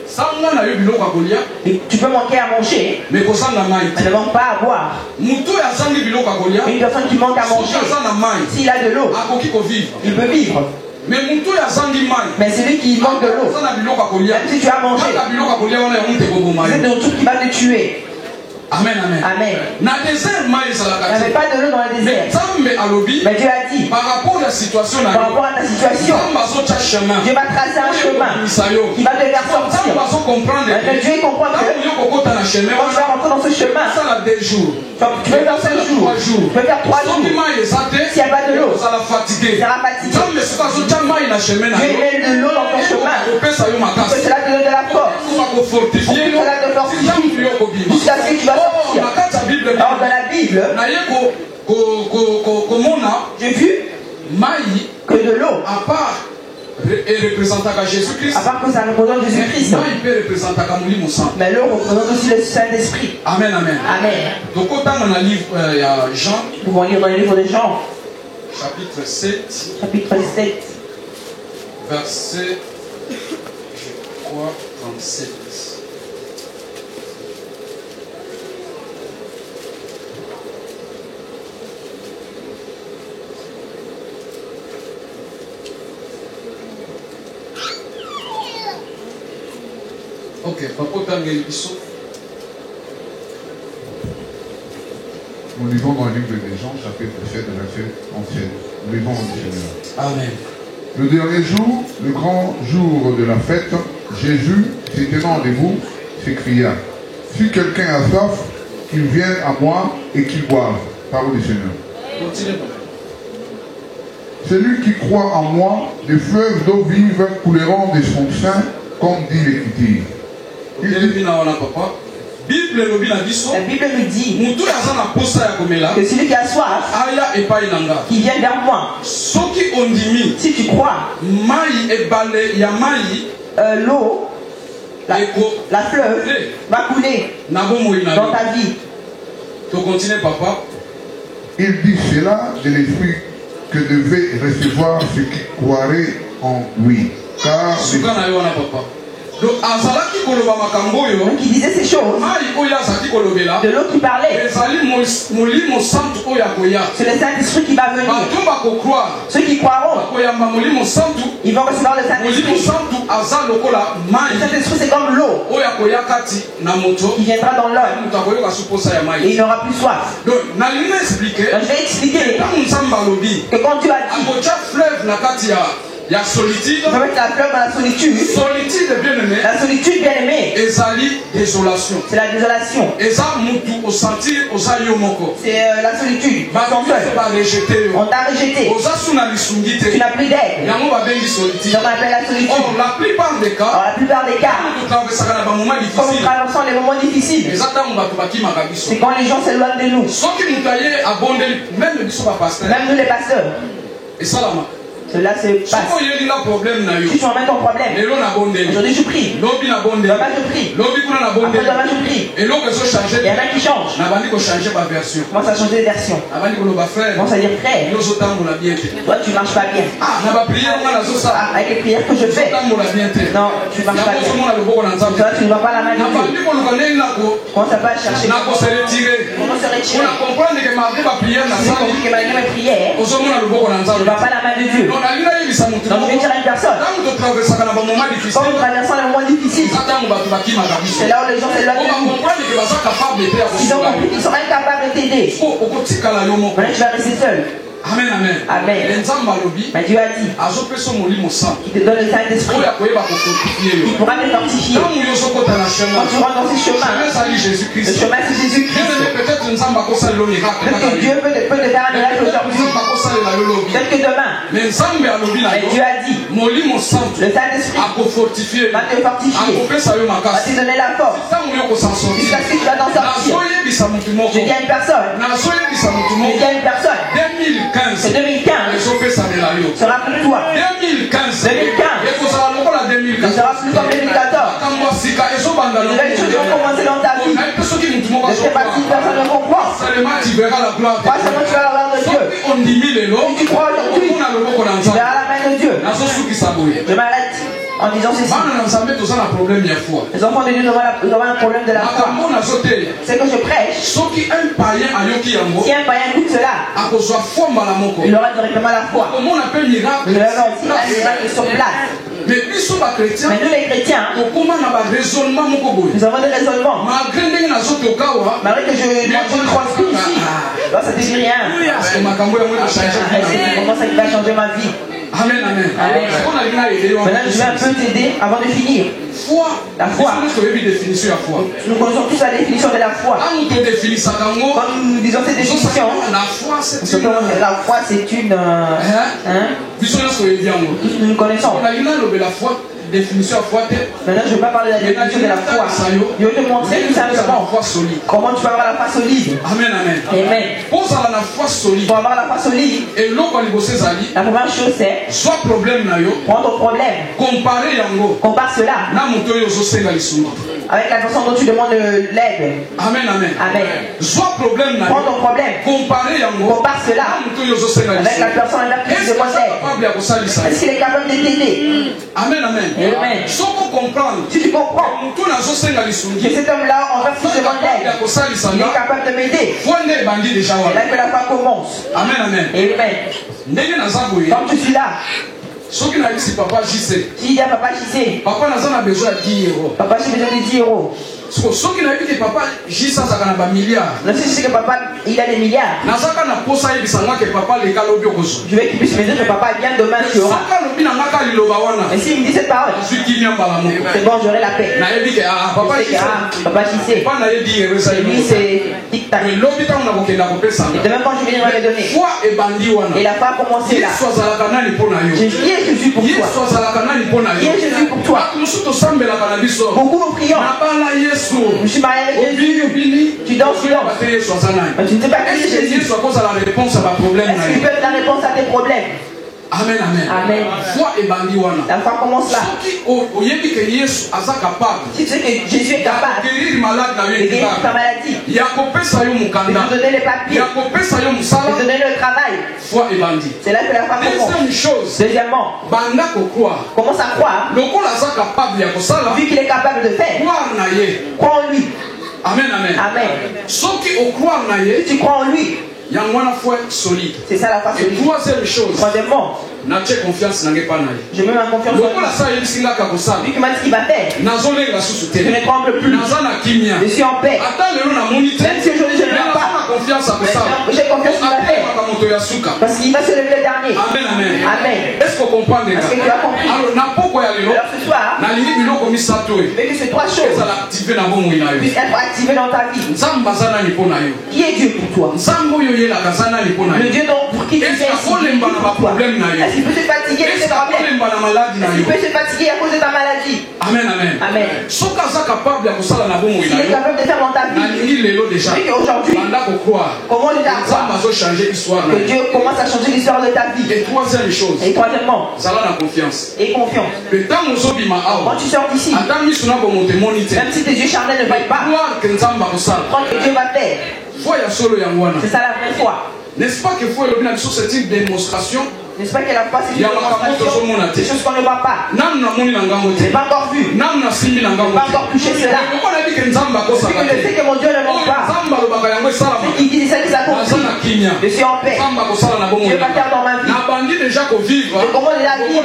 tu peux manquer à manger, mais ne manque pas à boire. Une personne qui manque à manger, s'il a de l'eau, il peut vivre. Mais celui qui manque de l'eau, même si tu as mangé, c'est un truc qui va te tuer. Amen, amen. Amen. Il n'y avait pas de l'eau dans le désert. Mais Dieu a dit, par rapport à ta situation, Dieu va tracer un chemin qui va te faire sortir. Mais Dieu comprend que quand tu vas rentrer dans ce chemin, tu peux faire 5 jours, tu peux faire 3 jours. S'il n'y a pas de l'eau, tu seras fatigué. Dieu met de l'eau dans ton chemin pour que cela te donne de la force, pour que cela te fortifie jusqu'à ce que tu vas sortir. Alors dans la Bible, j'ai vu que de l'eau, à part Jésus-Christ. À part que ça représente Jésus-Christ. Mais l'eau représente aussi le Saint-Esprit. Amen, amen. Amen. Donc autant dans le livre Jean. Nous pouvons lire dans le livre de Jean. Chapitre 7. Chapitre 7. Verset, je crois, 37. Ok, papa Nous lisons dans le livre de Jean, chapitre 7, verset 37. Nous lisons au Seigneur. Amen. Le dernier jour, le grand jour de la fête, Jésus, s'étant de vous, s'écria: si quelqu'un a soif, qu'il vienne à moi et qu'il boive. Parole du Seigneur. Continuez. Celui qui croit en moi, des fleuves d'eau vive couleront de son sein, comme dit l'Écriture. La Bible nous dit que celui qui a soif, qui vient vers moi. Si tu crois, l'eau, la fleuve va couler dans ta vie. Tu continues, papa. Il dit cela de l'esprit que devait recevoir ceux qui croiraient en lui. Car Donc il disait ces choses. De l'eau qui parlait. C'est le Saint-Esprit qui va venir. Ceux qui croiront, ils vont recevoir le Saint-Esprit. Le Saint-Esprit, c'est comme l'eau qui viendra dans l'homme. Et il n'aura plus soif. Donc je vais expliquer que quand tu as dit il y a solitude. Il faut mettre la fleuve dans la solitude. Solitude bien-aimée. La solitude bien-aimée. Ezali désolation. C'est la désolation. C'est la solitude. On t'a rejeté. Tu n'as plus d'aide. Donc on appelle la solitude. Or, la plupart des cas, quand nous traversons les moments difficiles, c'est quand les gens s'éloignent de nous. Même nous les pasteurs. Et ça là. Cela se passe. Si tu emmènes ton problème, aujourd'hui je prie. Demain je prie. Après demain je prie. Il y en a qui changent. Commence à changer de version. Commence à dire frère, toi tu ne marches pas bien. Avec les prières que je fais, non, tu ne marches pas bien. Toi tu ne vois pas la main de Dieu. Commence à pas chercher. Comment se retirer. Si on comprend que malgré mes prières, tu ne vois pas la main de Dieu. Donc je vais dire à une personne, quand nous traversons les moments difficiles, c'est là où les gens s'éloignent de nous. Ils ont compris qu'ils sont incapables de t'aider. Maintenant tu vas rester seul. Amen, amen. Amen. Mais Dieu a dit qu'il te donne le Saint-Esprit. Il pourra te fortifier. Quand tu rentres dans ce chemin, le chemin c'est Jésus-Christ. Peut-être que Dieu peut te faire un miracle aujourd'hui. Peut-être que demain. Mais Dieu a dit le Saint-Esprit va te fortifier. Va te donner la force. Jusqu'à ce que tu vas t'en sortir. Je dis à une personne. Je dis à une personne. C'est 2015. Sera plus toi. 2015. Ne sera plus comme 2014. De nouvelles choses vont commencer dans ta vie. Ne sais pas si personne ne comprend. Tu verras la gloire de Dieu. Tu verras la gloire de Dieu. Si tu crois aujourd'hui, tu verras la main de Dieu. Je m'arrête en disant ceci. Les enfants de Dieu ont un problème de la foi. C'est que je prêche. Si un païen écoute cela, il aura directement la foi. Je vais avoir aussi un miracle sur place. Mais nous les chrétiens, nous avons des raisonnements. Malgré que je transcris ici, ça ne te dit rien. C'est comment ça qui va changer ma vie. Amen, amen. Maintenant, je vais un peu t'aider avant de finir. La foi. Nous connaissons tous la définition de la foi. Quand nous disons cette définition, la foi c'est une... Nous connaissons. définition à foi. Maintenant, je ne vais pas parler de la définition de la foi. Je vais te montrer tout simplement comment tu peux avoir la foi solide. Amen, amen. Amen. Pour avoir la foi solide. Pour avoir la foi solide. Et l'autre, la première chose c'est. Soit problème na yo. Prends ton problème. Comparer yango. Compare cela. Na moto yo zosenga lisuma. Avec la façon dont tu demandes l'aide. Amen, amen. Amen. Soit problème na yo. Prends ton problème. Comparer yango. Compare cela. Na moto yo zosenga lisuma. Avec la personne qui demande l'aide. Est-ce qu'il est capable de t'aider? Amen, amen. Amen. Si tu comprends. Si tu comprends. Que cet homme-là, envers qui demande l'aide, il est capable de m'aider. C'est là que la foi commence. Amen, amen. Amen. Comme tu suis là. Si il y a papa JC, papa n'a besoin de 10 euros. Papa j'ai besoin de 10 euros. Si que papa JC ça a milliards. Non, si que papa il a des milliards. Je vais qu'il puisse me dire que papa vient demain tu auras. Et s'il me dit cette parole, c'est bon, j'aurai la paix. Papa JC. Lui c'est tic-tac. Et demain quand je viendrai les donner. Et la foi a commencé là. Qui est Jésus pour toi? Qui est Jésus pour toi? Beaucoup nous prions. Je suis marié avec Jésus. Tu danses sur l'homme. Mais tu ne sais pas qui c'est Jésus. Est-ce qu'il peut être la réponse à tes problèmes? Amen, amen. Amen. La foi commence là. Si tu sais que Jésus est capable de guérir ta maladie, de te donner les papiers, de te donner le travail, c'est là que la foi commence. Deuxièmement, commence à croire. Vu qu'il est capable de faire, crois en lui. Amen, amen. Amen. Si tu crois en lui, c'est ça la foi solide. Et troisième chose, troisièmement, je mets ma confiance en lui. Vu qu'il m'a dit qu'il va faire, je ne tremble plus. Je suis en paix. Même si aujourd'hui je ne l'ai pas, j'ai confiance qu'il va faire. Parce qu'il va se lever le dernier. Amen, amen. Amen. Est-ce qu'on comprend? Est-ce que tu as compris? Alors ce soir, je veux que ces trois choses puissent être activées dans ta vie. Qui est Dieu pour toi? Le Dieu pour qui tu fais ici, pour toi. Est-ce qu'il peut se fatiguer de tes problèmes? Est-ce qu'il peut se fatiguer à cause de ta maladie? Amen, amen. Amen. S'il est capable de faire dans ta vie, et qu'aujourd'hui, comment il a que Dieu commence à changer l'histoire de ta vie. Et troisième chose, et troisièmement, confiance. Et confiance. Quand tu sors d'ici, même si tes yeux charnels ne voient pas, crois que Dieu va faire. C'est ça la vraie foi. N'est-ce pas que foi c'est une démonstration? N'est-ce pas que la foi c'est une démonstration? Des choses qu'on ne voit pas. C'est pas encore vu. Pas encore touché cela. C'est que je sais que mon Dieu ne ment pas. C'est qu'il dit ça qui s'accomplit. Je suis en paix. Dieu va faire dans ma vie. Je commence déjà à vivre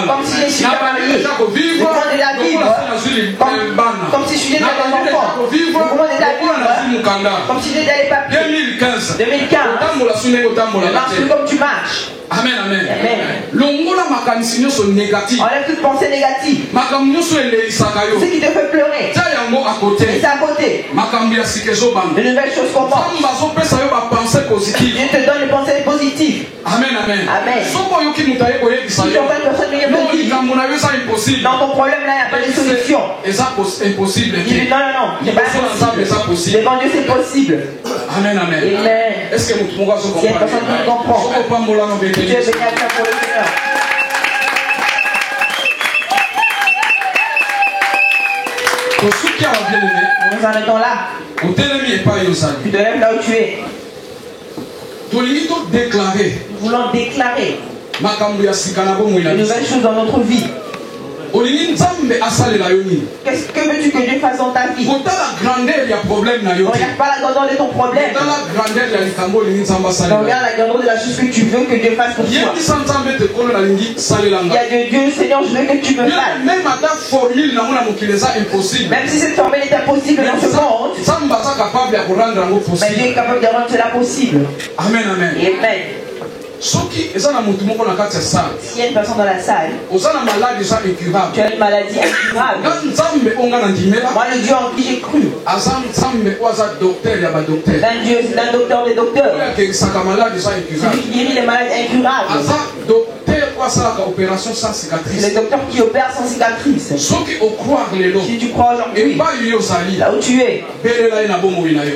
comme si je suis déjà marié. Je commence déjà à vivre comme si je suis déjà un enfant. Je commence déjà à vivre comme si j'étais les papiers. 2015. Marche comme tu marches. Amen, amen. Longola makanisi so négatif. Enlève toute pensée négative. Ce qui te fait pleurer. C'est à côté. De nouvelles choses qu'on pense. Dieu te donne une pensée positive. Amen, amen. Amen. Si tu entends une personne venir te dire, dans ton problème là, il n'y a pas de solution. Impossible. Non, c'est pas possible. Devant Dieu, c'est possible. Amen, amen. Amen. Est-ce que vous comprenez? Il y a une personne qui comprend. Dieu est béni à toi pour le Seigneur. Nous en étions là. Tu te lèves là où tu es. Nous voulons déclarer de nouvelles choses dans notre vie. Qu'est-ce que veux-tu que Dieu fasse dans ta vie? Regarde pas la grandeur de ton problème. Regarde la grandeur de la chose que tu veux que Dieu fasse pour toi. Il y a de Dieu, Seigneur, je veux que tu me fasses. Même si cette formule est impossible dans ce monde, mais Dieu est capable de rendre cela possible. Amen, amen. Amen. S'il y a une personne dans la salle, tu as une maladie incurable. Moi, le Dieu en qui j'ai cru, c'est un docteur des docteurs. Celui qui guérit les maladies incurables. opération sans cicatrice. Les docteurs qui opèrent sans cicatrice. Si tu crois aujourd'hui, là où tu es,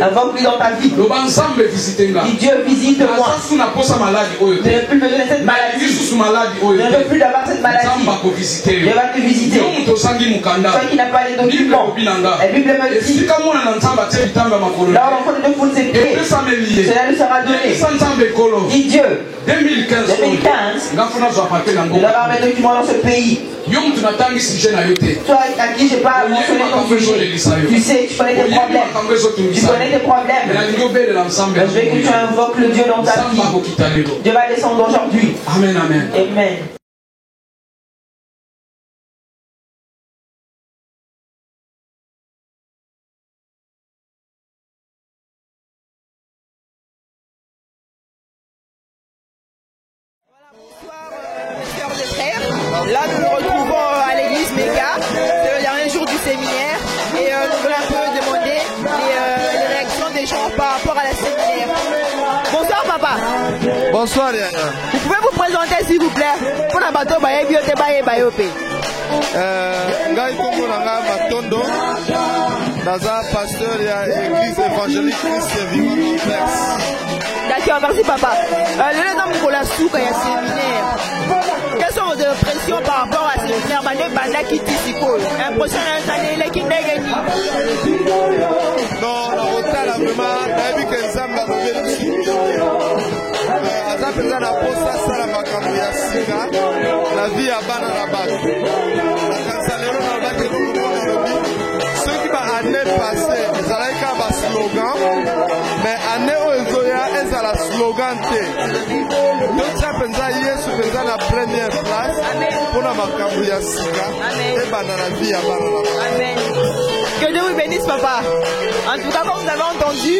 invoque-lui dans ta vie. Dis Dieu, visite-moi. Je n'ai plus besoin de cette maladie. Je ne veux plus d'avoir cette maladie. Dieu va te visiter. Toi qui n'as pas les documents, la Bible me dit, là où l'enfant de foule ses pieds, cela lui sera donné. Dis Dieu, 2015, il va avoir mes documents dans ce pays. Toi à qui je parle, mentionner ton sujet. Tu sais, tu connais tes problèmes. Tu connais tes problèmes. Je veux que tu invoques le Dieu dans ta vie. Dieu va descendre aujourd'hui. Amen, amen. Amen. Là, nous nous retrouvons à l'église Méga. C'est le dernier jour du séminaire. Et nous voulons un peu demander les réactions des gens par rapport à la séminaire. Bonsoir, papa. Bonsoir, Yana. Vous pouvez vous présenter, s'il vous plaît? Pour la bateau, Ngai Kongo Nanga Matondo. Naza pasteur de l'église évangélique Christ Vivant Anvers. D'accord, merci, papa. Le nom pour la souka et séminaire. Quelles sont vos impressions par rapport à ce séminaire? Banda qui tissiko. Impression d'un qui n'est non, la rota la vraiment, David Kenzamba la posta sala makambo ya sika la vie ya bana na bato na kansalero na baki ceux qui va année passée ezalaki ka ba slogan mais année oyo ezoya ezala slogan te totia mpenza yesu mpenza na première place mpona makambo ya sika ebanda na vie ya bana na bato. Que Dieu vous bénisse, papa. En tout cas, comme vous avez entendu,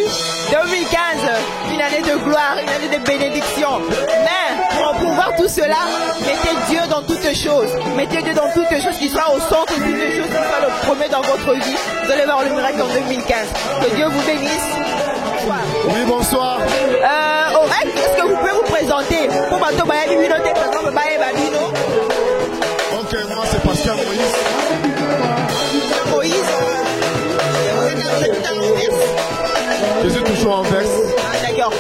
2015, une année de gloire, une année de bénédiction. Mais pour pouvoir tout cela, mettez Dieu dans toutes choses. Mettez Dieu dans toutes choses, qu'il soit au centre de toutes les choses, qu'il soit le premier dans votre vie. Vous allez voir le miracle en 2015. Que Dieu vous bénisse. Bonsoir. Oui, bonsoir. Est-ce que vous pouvez vous présenter? Pour Bato Bayali Bino, ok, moi c'est Pascal Moïse. Je suis toujours en Anvers. D'accord.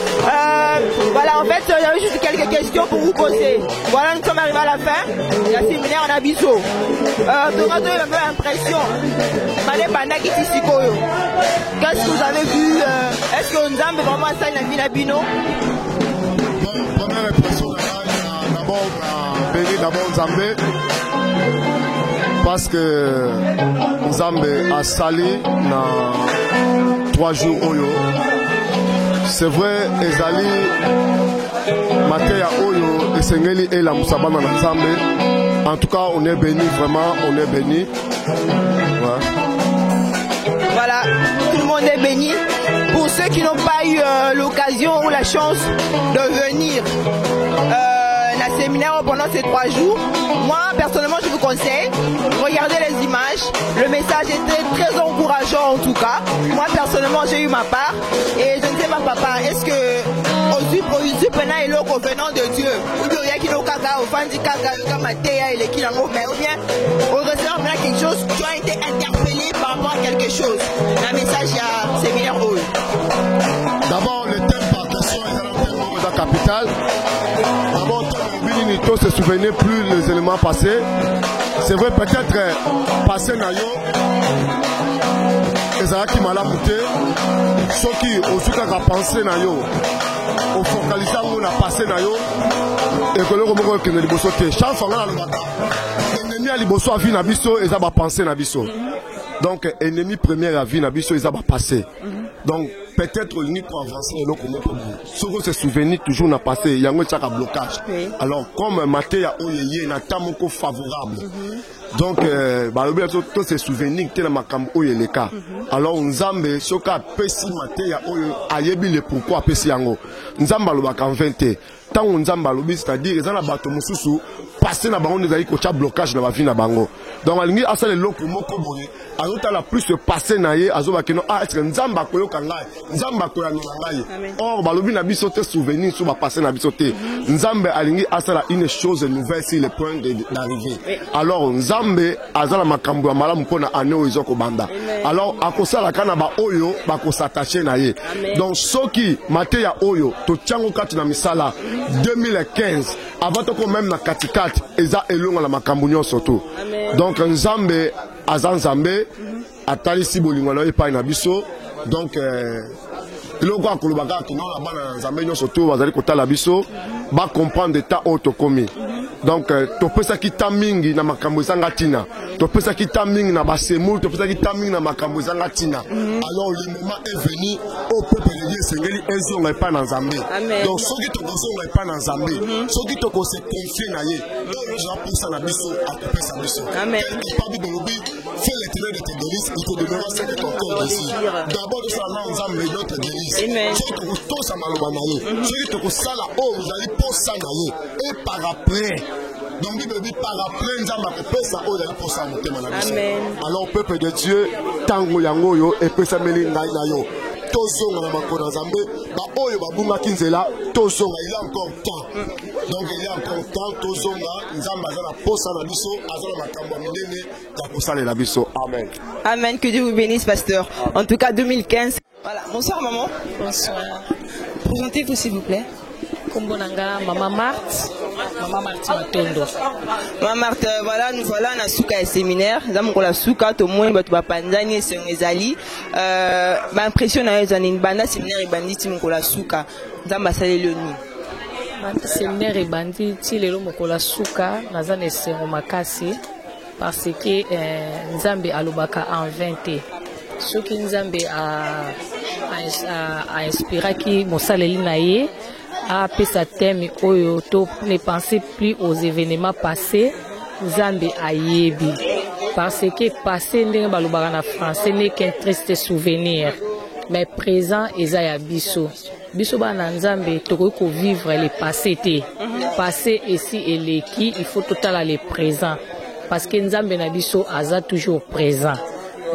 Voilà, en fait, j'avais juste quelques questions pour vous poser. Voilà, nous sommes arrivés à la fin. La séminaire en Abisso. Donc, on a eu un peu l'impression. Qu'est-ce que vous avez vu? Est-ce que nous avons vraiment ça dans la vie d'Abino? Première impression, d'abord, béni d'abord Nzambé. Parce que Nzambé a sali dans 3 jours Oyo. C'est vrai, Ezali, Mateya Oyo, Esengeli et la Moussabana Nzambé. En tout cas, on est béni, vraiment, on est béni. Ouais. Voilà, tout le monde est béni. Pour ceux qui n'ont pas eu l'occasion ou la chance de venir la séminaire pendant ces 3 jours, moi personnellement je vous conseille, regardez les images, le message était très encourageant en tout cas. Moi personnellement j'ai eu ma part et je ne sais pas papa, est-ce que au prenant et l'eau venant de Dieu, ou bien il y a qui n'ont qu'à au fandi qu'à matéa et les qui n'ont mais ou bien au recevoir quelque chose, tu as été interpellé par rapport à quelque chose. Un message il y a séminaire haut. D'abord le thème par question est dans la capitale. D'abord tous se souvenaient plus les éléments passés. C'est vrai peut-être passé na yo ezalaki malamu te soki ozukaka pensé na yo ofocalise yango na passé na yo ekoloko moko ekende liboso te chance anga nalobaka ennemi ya liboso avi na biso eza bapense na biso donc ennemi première avi na biso eza bapassé donc peut-être ni pour avancer eloko moko soko se souvenir toujours na passé yango etiaka blocage alors comme Mateya oyeye na temps moko favorable donc balobi to se souvenir te na makambo oyo eleka alors Nzambe soki apesi Mateya oyo ayebi le pourquoi apesi yango Nzambe alobaka en 20 ntango Nzambe alobi c'est-à-dire eza na bato mosusu passé na bango ndezali ko tia blocage na ba vie na bango. Donc alingi asala loko moko boye azota la plus se passer na ye azoba kino ah est-ce que nzamba koyoka ngai nzamba koyano ngai. Or balobi na biso te souvenir sur ba passer na biso te. Nzambe alingi asala une chose nouvelle sur le point d'arriver. Alors nzambe azala makambo ya malamu pona ane oyo ko banda. Alors akosala kana ba oyo ba ko s'attacher na ye. Donc soki mateya oyo to tiango kati na misala 2015 avant to même na katikati eza elonga la makambo nyonso to. Donc nzambe azanzambe atalisi bolingo na epai na biso. Donc eloko akolobaka kino na bana nzambe nyonso to bazali kotala biso ba comprendre ta auto komi. Donc to pesa ki tamingi na makambo zanga tina to pesa ki tamingi na basemul to pesa ki tamingi na makambo zanga tina. Alors le moment est venu au peuple de Dieu sengeli ezonga epai na nzambe. Donc soki to kozonga epai na nzambe soki to ko se confier na ye donc je vais pousser na biso akopesa biso. Amen. Pas de lobby fais l'éternel de tes délices il te donnera ce que ton cœur désire. D'abord de ça na nzambe notre délice. Amen. Soki to ko sa maloba na ye soki to ko sala o vous allez posa na ye et par après. Donc Bible dit par après nzamba ko pesa o allez posa motema na biso. Alors peuple de Dieu tango yango yo et pesa meli ngai na yo. Tozonga na makona nzambe ba oyo babunga kinzela tozonga il y a encore temps. Donc il y a encore temps tozonga nzamba za na posa na biso azala makambo minene ya kosala la biso. Amen. Amen, que Dieu vous bénisse pasteur. En tout cas 2015. Voilà, bonsoir maman. Bonsoir. Présentez-vous s'il vous plaît. Kombonanga Maman Marthe. Maman Marthe Matondo. Maman Marthe, voilà, nous voilà na suka et séminaire. Nous avons la suka, tout le monde va panzani et ezali. Ma impression na ezani banda séminaire et banditi mokola suka. Nzamba sale le ni. Séminaire et banditi lelo mokola suka nazane sengo makasi parce que Nzambe alobaka en 20. Ce qui Nzambe a inspiré qui mosaleli na ye a pesa thème oyo to ne pensez plus aux événements passés Nzambe ayebi parce que passé ndenge balobaka na français n'est qu'un triste souvenir mais présent eza ya biso biso bana Nzambe tokoki ko vivre les passés te passé ici et leki il faut total le présent parce que Nzambe na biso aza toujours présent.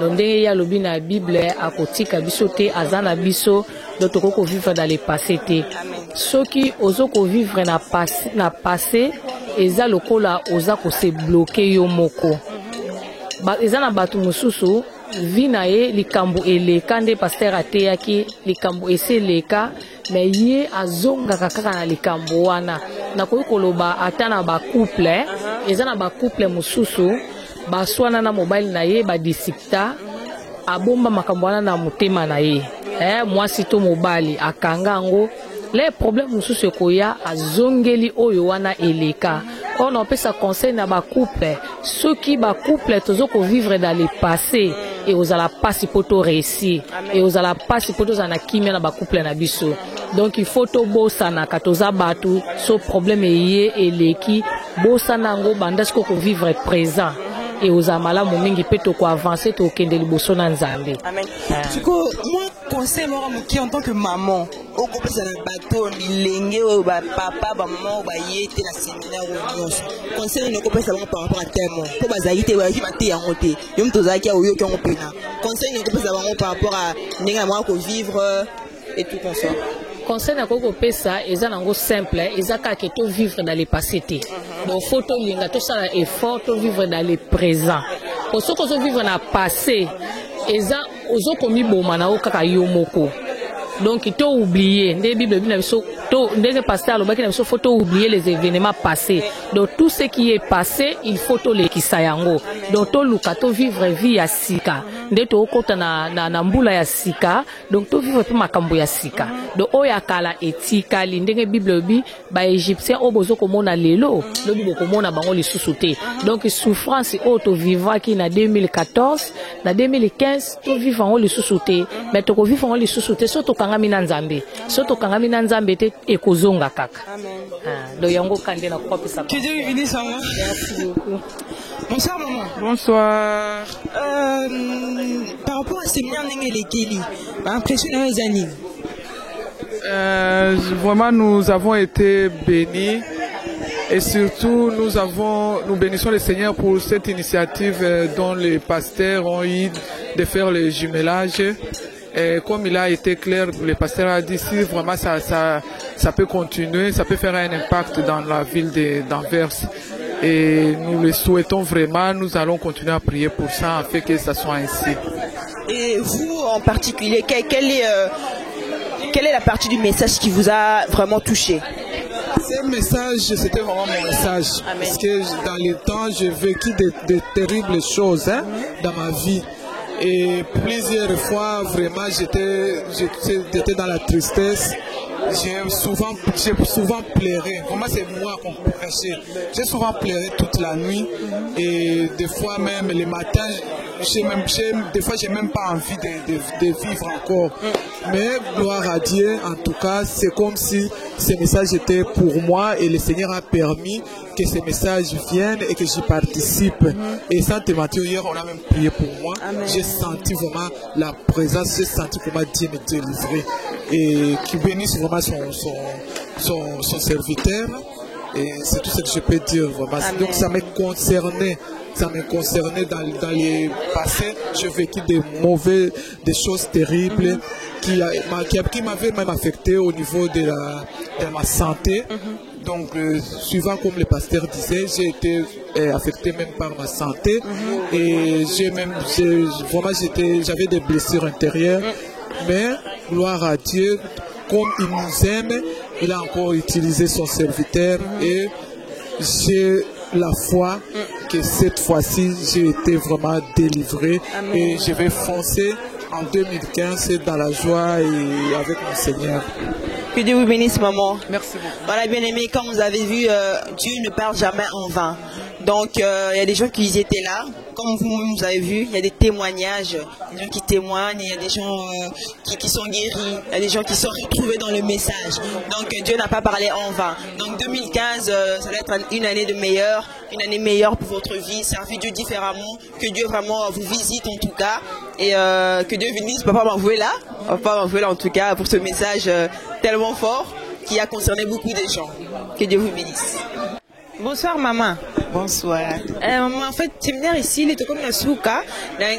Donc ndenge ya lobi na Bible akotika biso te aza na biso donc toko vivre dans le passé te. Soki ozoko vivre na passé eza lokola oza ko se bloquer yo moko. Ba eza na batu mususu vina ye likambo eleka nde pasteur ateyaki likambo ese leka mais ye azonga kaka na likambo wana na koyi koloba ata na ba couple eza na ba couple mususu baswana na mobile na ye ba disikta abomba makambo wana na motema na ye mwasi to mobali akanga ngo les problèmes mususu koya azongeli oyo wana eleka on a pesa conseil na ba couple ceux qui ba couple tozoko vivre dans le passé et aux ala pas poto réussir et aux ala pas poto za na kimia na ba couple na biso donc il faut to bossa na katoza batu so problème yé eleki bossa nango bandas ko vivre présent et aux amala momingi peto ko avancer to kende liboso na Nzambe. Amen. Du coup, moi conseil moi qui en tant que maman, au couple ça na bateau lilenge ou ba papa ba maman ba yete na séminaire ou conseil ne couple ça par rapport à thème pour bazaïté ba ki baté yango te. Yo mtozaki oyo ki yango pena. Conseil ne couple ça par rapport à ninga moi ko vivre et tout comme ça. Conseil na koko pesa eza nango simple eza ka ke to vivre dans le passé te donc faut to linga to sala effort to vivre dans le présent pour ce que vivre na passé eza ozo komi boma na okaka yo moko donc il faut oublier ndé bible bina biso to ndé pasteur lobaki na biso faut to oublier les événements passés donc tout ce qui est passé il faut to lekisa yango donc to luka to vivre vie ya sika ndé to okota na mbula ya sika donc to vivre pe makambo ya sika donc oya kala etika ndenge bible bi ba égyptien obozo komona lelo lobi bokomona bango lisusu te donc souffrance o to vivre ki na 2014 na 2015 to vivre en lisusu te mais to ko vivre en lisusu te so to kangami na Nzambe so to kangami na Nzambe te ekozonga kaka. Amen. Donc yango kande na kwa pesa. Que Dieu vous bénisse maman. Merci beaucoup. Bonsoir maman. Bonsoir. Par rapport à séminaire ndenge lekeli, ba impression na ezani. Vraiment nous avons été bénis Et surtout, nous bénissons le Seigneur pour cette initiative dont les pasteurs ont eu de faire le jumelage. Et comme il a été clair, le pasteur a dit si vraiment ça peut continuer, ça peut faire un impact dans la ville d'Anvers. Et nous le souhaitons vraiment, nous allons continuer à prier pour ça, afin que ça soit ainsi. Et vous en particulier, quelle est la partie du message qui vous a vraiment touché? Ce message, c'était vraiment mon message. Amen. Parce que dans le temps, j'ai vécu de terribles choses dans ma vie. Et plusieurs fois, vraiment, j'étais dans la tristesse. J'ai souvent pleuré. Vraiment, c'est moi qu'on prêchait. J'ai souvent pleuré toute la nuit. Et des fois même, le matin, des fois, j'ai même pas envie de vivre encore. Mais gloire à Dieu, en tout cas, c'est comme si ce message était pour moi et le Seigneur a permis que ces messages viennent et que j'y participe. Et sans te mentir, hier, on a même prié pour moi. J'ai senti vraiment la présence, j'ai senti comment Dieu me délivrait. Et qui bénisse vraiment son serviteur. Et c'est tout ce que je peux dire vraiment. Amen. Donc ça me concernait. Ça me concernait dans les passés. J'ai vécu des choses terribles qui m'avaient même affecté au niveau de ma santé. Donc, suivant comme le pasteur disait, j'ai été affecté même par ma santé. Et j'avais des blessures intérieures. Mais, gloire à Dieu, comme il nous aime, il a encore utilisé son serviteur. Et j'ai la foi que cette fois-ci, j'ai été vraiment délivré. Amen. Et je vais foncer en 2015 dans la joie et avec mon Seigneur. Que Dieu vous bénisse, maman. Merci beaucoup. Voilà, bien aimé, comme vous avez vu, Dieu ne parle jamais en vain. Donc, il y a des gens qui étaient là. Comme vous avez vu, il y a des témoignages, des gens qui témoignent, il y a des gens qui sont guéris, il y a des gens qui sont retrouvés dans le message. Donc, Dieu n'a pas parlé en vain. Donc, 2015, ça va être une année meilleure pour votre vie. Servez Dieu différemment, que Dieu vraiment vous visite en tout cas. Et que Dieu bénisse Papa Mavouela en tout cas, pour ce message tellement fort qui a concerné beaucoup de gens. Que Dieu vous bénisse. Bonsoir maman. Bonsoir. Maman, en fait, séminaire ici, il est comme la souka. J'ai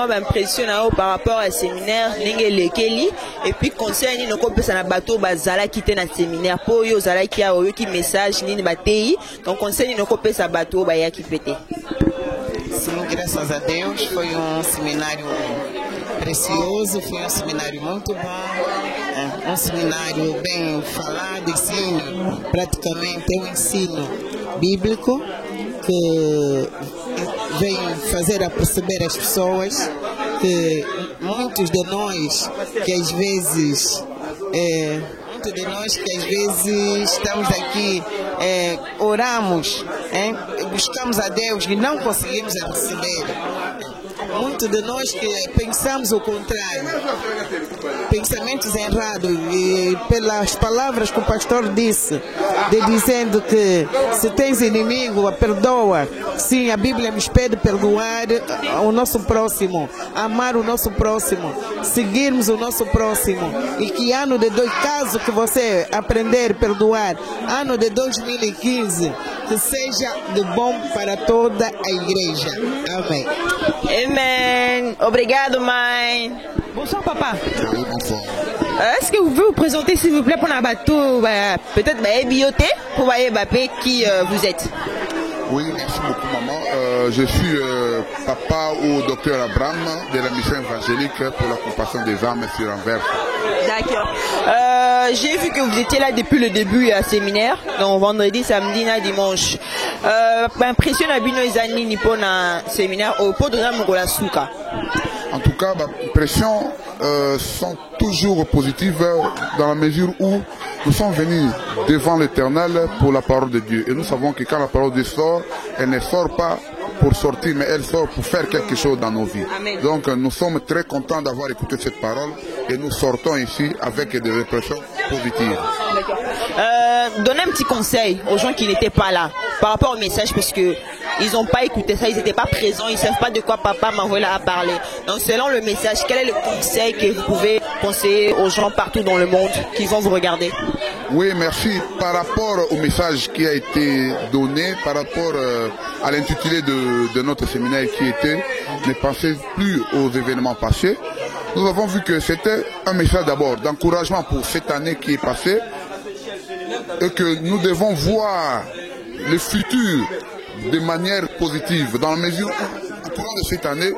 l'impression par rapport au séminaire Lekeli. Et puis, conseil, nous avons un bateau bazala qui était dans le séminaire. Pour eux, zala qui a eu un message, ni batei. Donc, conseil, nous avons un bateau qui pété. Sim, graças a Deus, foi seminário precioso, foi seminário muito bom, seminário bem falado, sim, praticamente é ensino bíblico que vem fazer a perceber as pessoas que muitos de nós que às vezes estamos aqui, oramos, buscamos a Deus e não conseguimos receber. Muitos de nós que pensamos o contrário, pensamentos errados, e pelas palavras que o pastor disse, dizendo que se tens inimigo, perdoa. Sim, a Bíblia nos pede perdoar o nosso próximo, amar o nosso próximo, seguirmos o nosso próximo. E que ano de caso que você aprender a perdoar, ano de 2015, que seja de bom para toda a igreja. Amém. Amen. Obrigado, mãe. Bonsoir, papa. Oui, bonsoir. Est-ce que vous pouvez vous présenter, s'il vous plaît, pour un bateau, peut-être Bioté, pour voir qui vous êtes? Oui, merci beaucoup, maman. Je suis papa au docteur Abraham de la mission évangélique pour la compassion des âmes sur Anvers. D'accord. J'ai vu que vous étiez là depuis le début à séminaire, donc vendredi, samedi, dimanche. Impression à Bino Izani Nippon séminaire au programme de la Souka. En tout cas, les impressions sont toujours positives dans la mesure où nous sommes venus devant l'Éternel pour la parole de Dieu. Et nous savons que quand la parole de Dieu sort, elle ne sort pas pour sortir, mais elle sort pour faire quelque chose dans nos vies. Amen. Donc nous sommes très contents d'avoir écouté cette parole et nous sortons ici avec des impressions positives. Donnez un petit conseil aux gens qui n'étaient pas là par rapport au message, parce que ils n'ont pas écouté ça, ils n'étaient pas présents, ils ne savent pas de quoi Papa Mavouela a parlé. Donc selon le message, quel est le conseil que vous pouvez conseiller aux gens partout dans le monde qui vont vous regarder? Oui, merci. Par rapport au message qui a été donné, par rapport à l'intitulé de notre séminaire qui était « Ne pensez plus aux événements passés », nous avons vu que c'était un message d'abord d'encouragement pour cette année qui est passée et que nous devons voir le futur de manière positive, dans la mesure où au cours de cette année,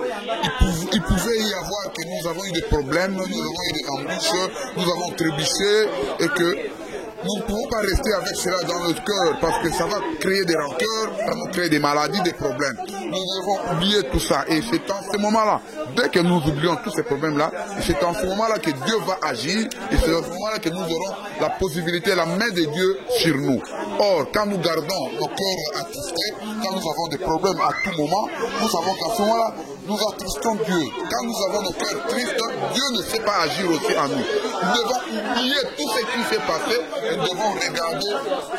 il pouvait y avoir que nous avons eu des problèmes, nous avons eu des embûches, nous avons trébuché et que nous ne pouvons pas rester avec cela dans notre cœur parce que ça va créer des rancœurs, ça va créer des maladies, des problèmes. Nous devons oublier tout ça et c'est en ce moment-là, dès que nous oublions tous ces problèmes-là, c'est en ce moment-là que Dieu va agir et c'est en ce moment-là que nous aurons la possibilité, la main de Dieu sur nous. Or, quand nous gardons nos cœurs attristés, quand nous avons des problèmes à tout moment, nous savons qu'à ce moment-là, nous attristons Dieu. Quand nous avons nos cœurs tristes, Dieu ne sait pas agir aussi en nous. Nous devons oublier tout ce qui s'est passé et nous devons regarder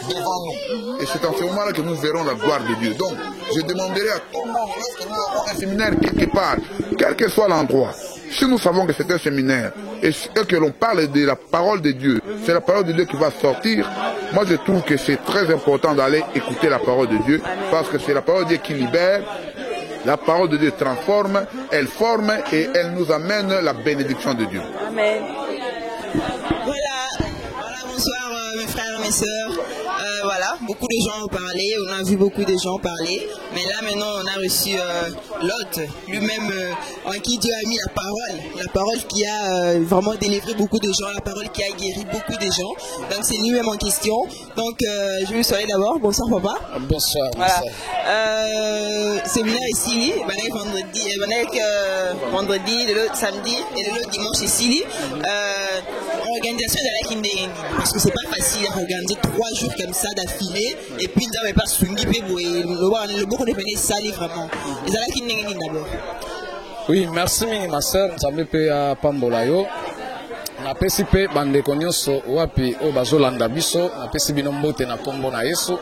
devant nous. Et c'est en ce moment-là que nous verrons la gloire de Dieu. Donc, je demanderai à tout le monde, lorsque nous avons un séminaire quelque part, quel que soit l'endroit, si nous savons que c'est un séminaire et que l'on parle de la parole de Dieu, c'est la parole de Dieu qui va sortir, moi je trouve que c'est très important d'aller écouter la parole de Dieu parce que c'est la parole de Dieu qui libère. La parole de Dieu transforme, elle forme et elle nous amène la bénédiction de Dieu. Amen. Voilà, bonsoir mes frères et mes sœurs. Voilà, beaucoup de gens ont parlé, on a vu beaucoup de gens parler, mais là maintenant on a reçu l'hôte, lui-même en qui Dieu a mis la parole qui a vraiment délivré beaucoup de gens, la parole qui a guéri beaucoup de gens, donc c'est lui-même en question. Donc je vais vous saluer d'abord, bonsoir papa. Bonsoir. Voilà. Séminaire ici, vendredi, le samedi et le dimanche ici, organisation de la Kindé, parce que c'est pas facile à organiser 3 jours comme ça d'affilée et puis nous n'avons pas swingi le beaucoup de pénis sali vraiment. Et ça la Kindé d'abord. Oui, merci ma sœur, nous avons payé à Pambolayo. Na pesi pe bandeko nyonso wapi o bazolanda biso na pesi bino mbote na kombo na Yesu.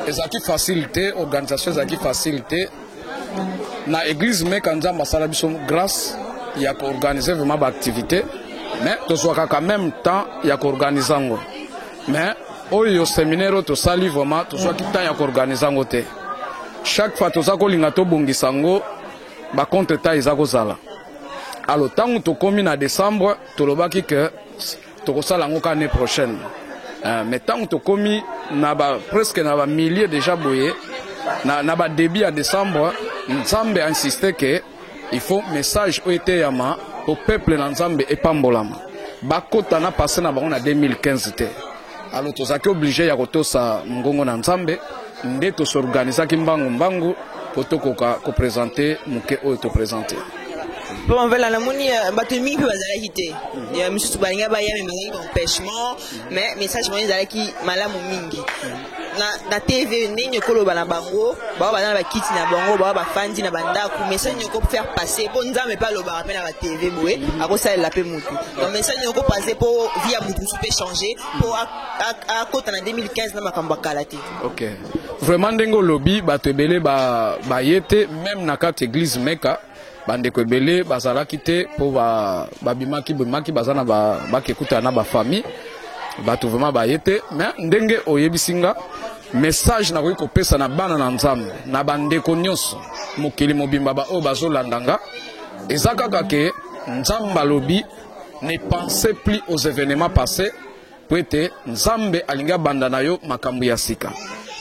Ezaki facilité, organisation ezaki facilité. Na église meka nzamba sala biso grâce ya ko organiser vraiment ba activité, mais to soka quand même temps ya ko organiser ngo. Mais oyo séminaire to sali vraiment to soki temps ya ko organiser ngo te. Chaque fois to zako linga to bongisa ngo ba contre ta izako zala. Alors tant to komi na décembre to lobaki que to ko sala ngo l'année prochaine. Mais tant to komi na ba presque na ba milliers déjà boyé na ba début à décembre, Nzambe a insisté que il faut message au yama au peuple na Nzambe et pambolama. Bakota na passé na bango na 2015 te. Alors to zaki obligé ya kotosa ngongo na Nzambe nde to s'organiser ki mbangu poto ko présenter muke o to présenter. Bon, voilà, la moni, batumi peut bazala hité. Il y a monsieur Tubalinga ba ya mais empêchement, mais message moni zala ki malamu mingi. Na TV ndenge koloba na bango, ba ba na kiti na bango, ba fandi na bandako, message nyoko faire passer pour nzambe pas loba rappel na ba TV boé, ako ça la pe mutu. Donc message nyoko passer pour via mutu peut changer pour à côté en 2015 na makamba kalate. OK. Vraiment ndengo lobby bato ebele ba yete même na carte église Meka bandeko ebele bazala kité pour ba bimaki bazana ba kekuta na ba famille bato vraiment ba yete mais ndenge oyebisinga message na ko pesa na bana na Nzambe na bandeko nyonso mokili mobimba ba o bazolandanga ezaka kake Nzamba lobi ne pensez plus aux événements passés pour être Nzambe alinga banda na yo makambu ya sika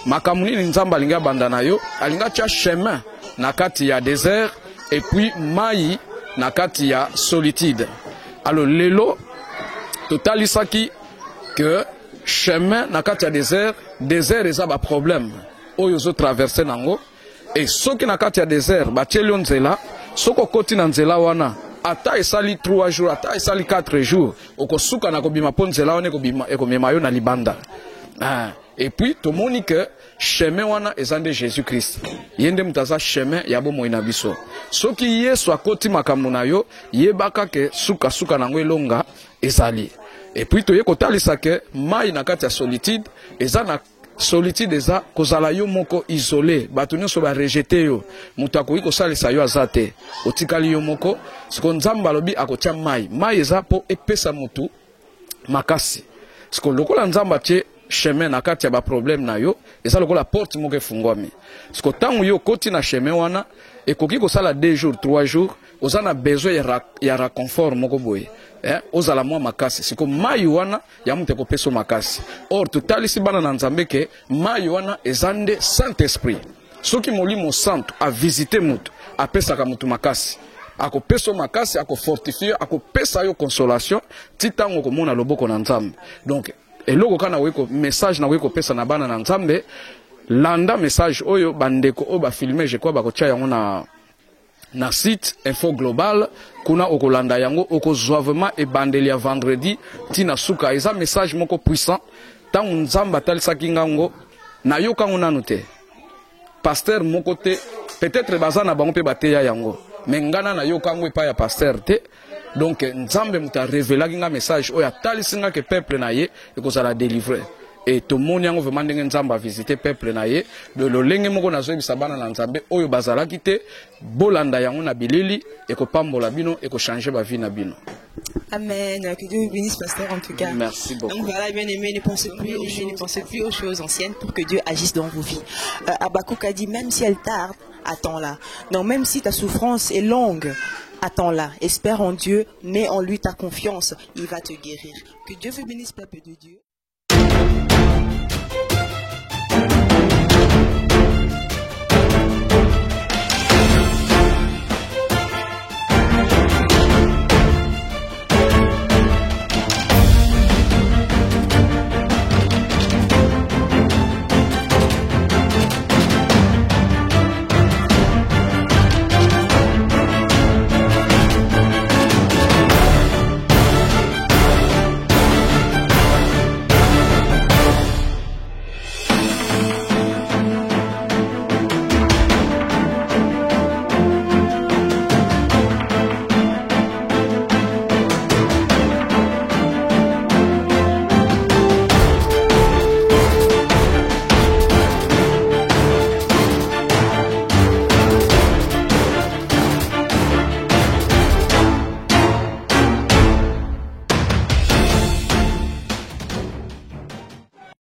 makambu ni Nzamba alinga banda na yo alinga tia chemin na kati ya désert et puis mai na kati ya solitude. Alors lelo totalisaki que chemin na kati ya désert eza ba problème oyo zo traverser nango et soki na kati ya désert ba tielio nzela soko koti na nzela wana ata esali 3 jours ata esali 4 jours okosuka na kobima po nzela wana ekomema yo na libanda. Et puis to moni que chemin wana ezande Jésus-Christ yende mutaza chemin ya bomo ina biso soki Yesu akoti makambo na yo yebaka ke suka nango elonga ezali. Et puis to yekotalisa ke mai na kati ya solitude ezana solitude eza kozala yo moko isolé bato nyonso ba rejeter yo mutu akoki kosalisa yo azate otikali yo moko siko Nzamba lobi akotia mai eza po epesa mutu makasi parce que lokola nzamba tie chemin na kati ya ba problème na yo eza lokola porte moko efungwami parce que tango yo koti na chemin wana ekoki kosala 2 jours 3 jours oza na besoin ya raconfort moko boye ozala mwa makasi siko mai wana ya mutu ekopeso makasi or totalisi bana na nzambe ke mai wana eza nde saint esprit soki molimo santo avisite mutu apesaka mutu makasi akopesa makasi akofortifie akopesa yo consolation ti tango komona loboko na nzambe donc eloko kana weko message na weko pesa na bana na nzambe landa message oyo bandeko o ba filmer je crois ba kotia yango na site info global kuna okolanda yango okozwa vraiment e bandeli ya vendredi tina suka eza message moko puissant tango nzamba talisaki ngango na yo kango nanu te pasteur moko te peut-être bazana bango pe bateya yango mais ngana na yo kango epa ya pasteur te donc nzambe muta révélaki nga message oyo atalisinga ke peuple na ye ekozala délivrer et tout le monde yango vraiment ndenge nzamba visiter peuple na ye de lolenge moko nazoyebisa bana na nzambe oyo bazalaki te bolanda yango na bilili ekopambola bino ekochanger ba vie na bino. Amen. Que Dieu vous bénisse, pasteur, en tout cas. Merci beaucoup. Donc voilà, bien aimé, ne pensez plus aux choses anciennes pour que Dieu agisse dans vos vies. Habakkuk a dit, même si elle tarde, attends-la. Donc même si ta souffrance est longue, attends-la. Espère en Dieu, mets en lui ta confiance, il va te guérir. Que Dieu vous bénisse, peuple de Dieu.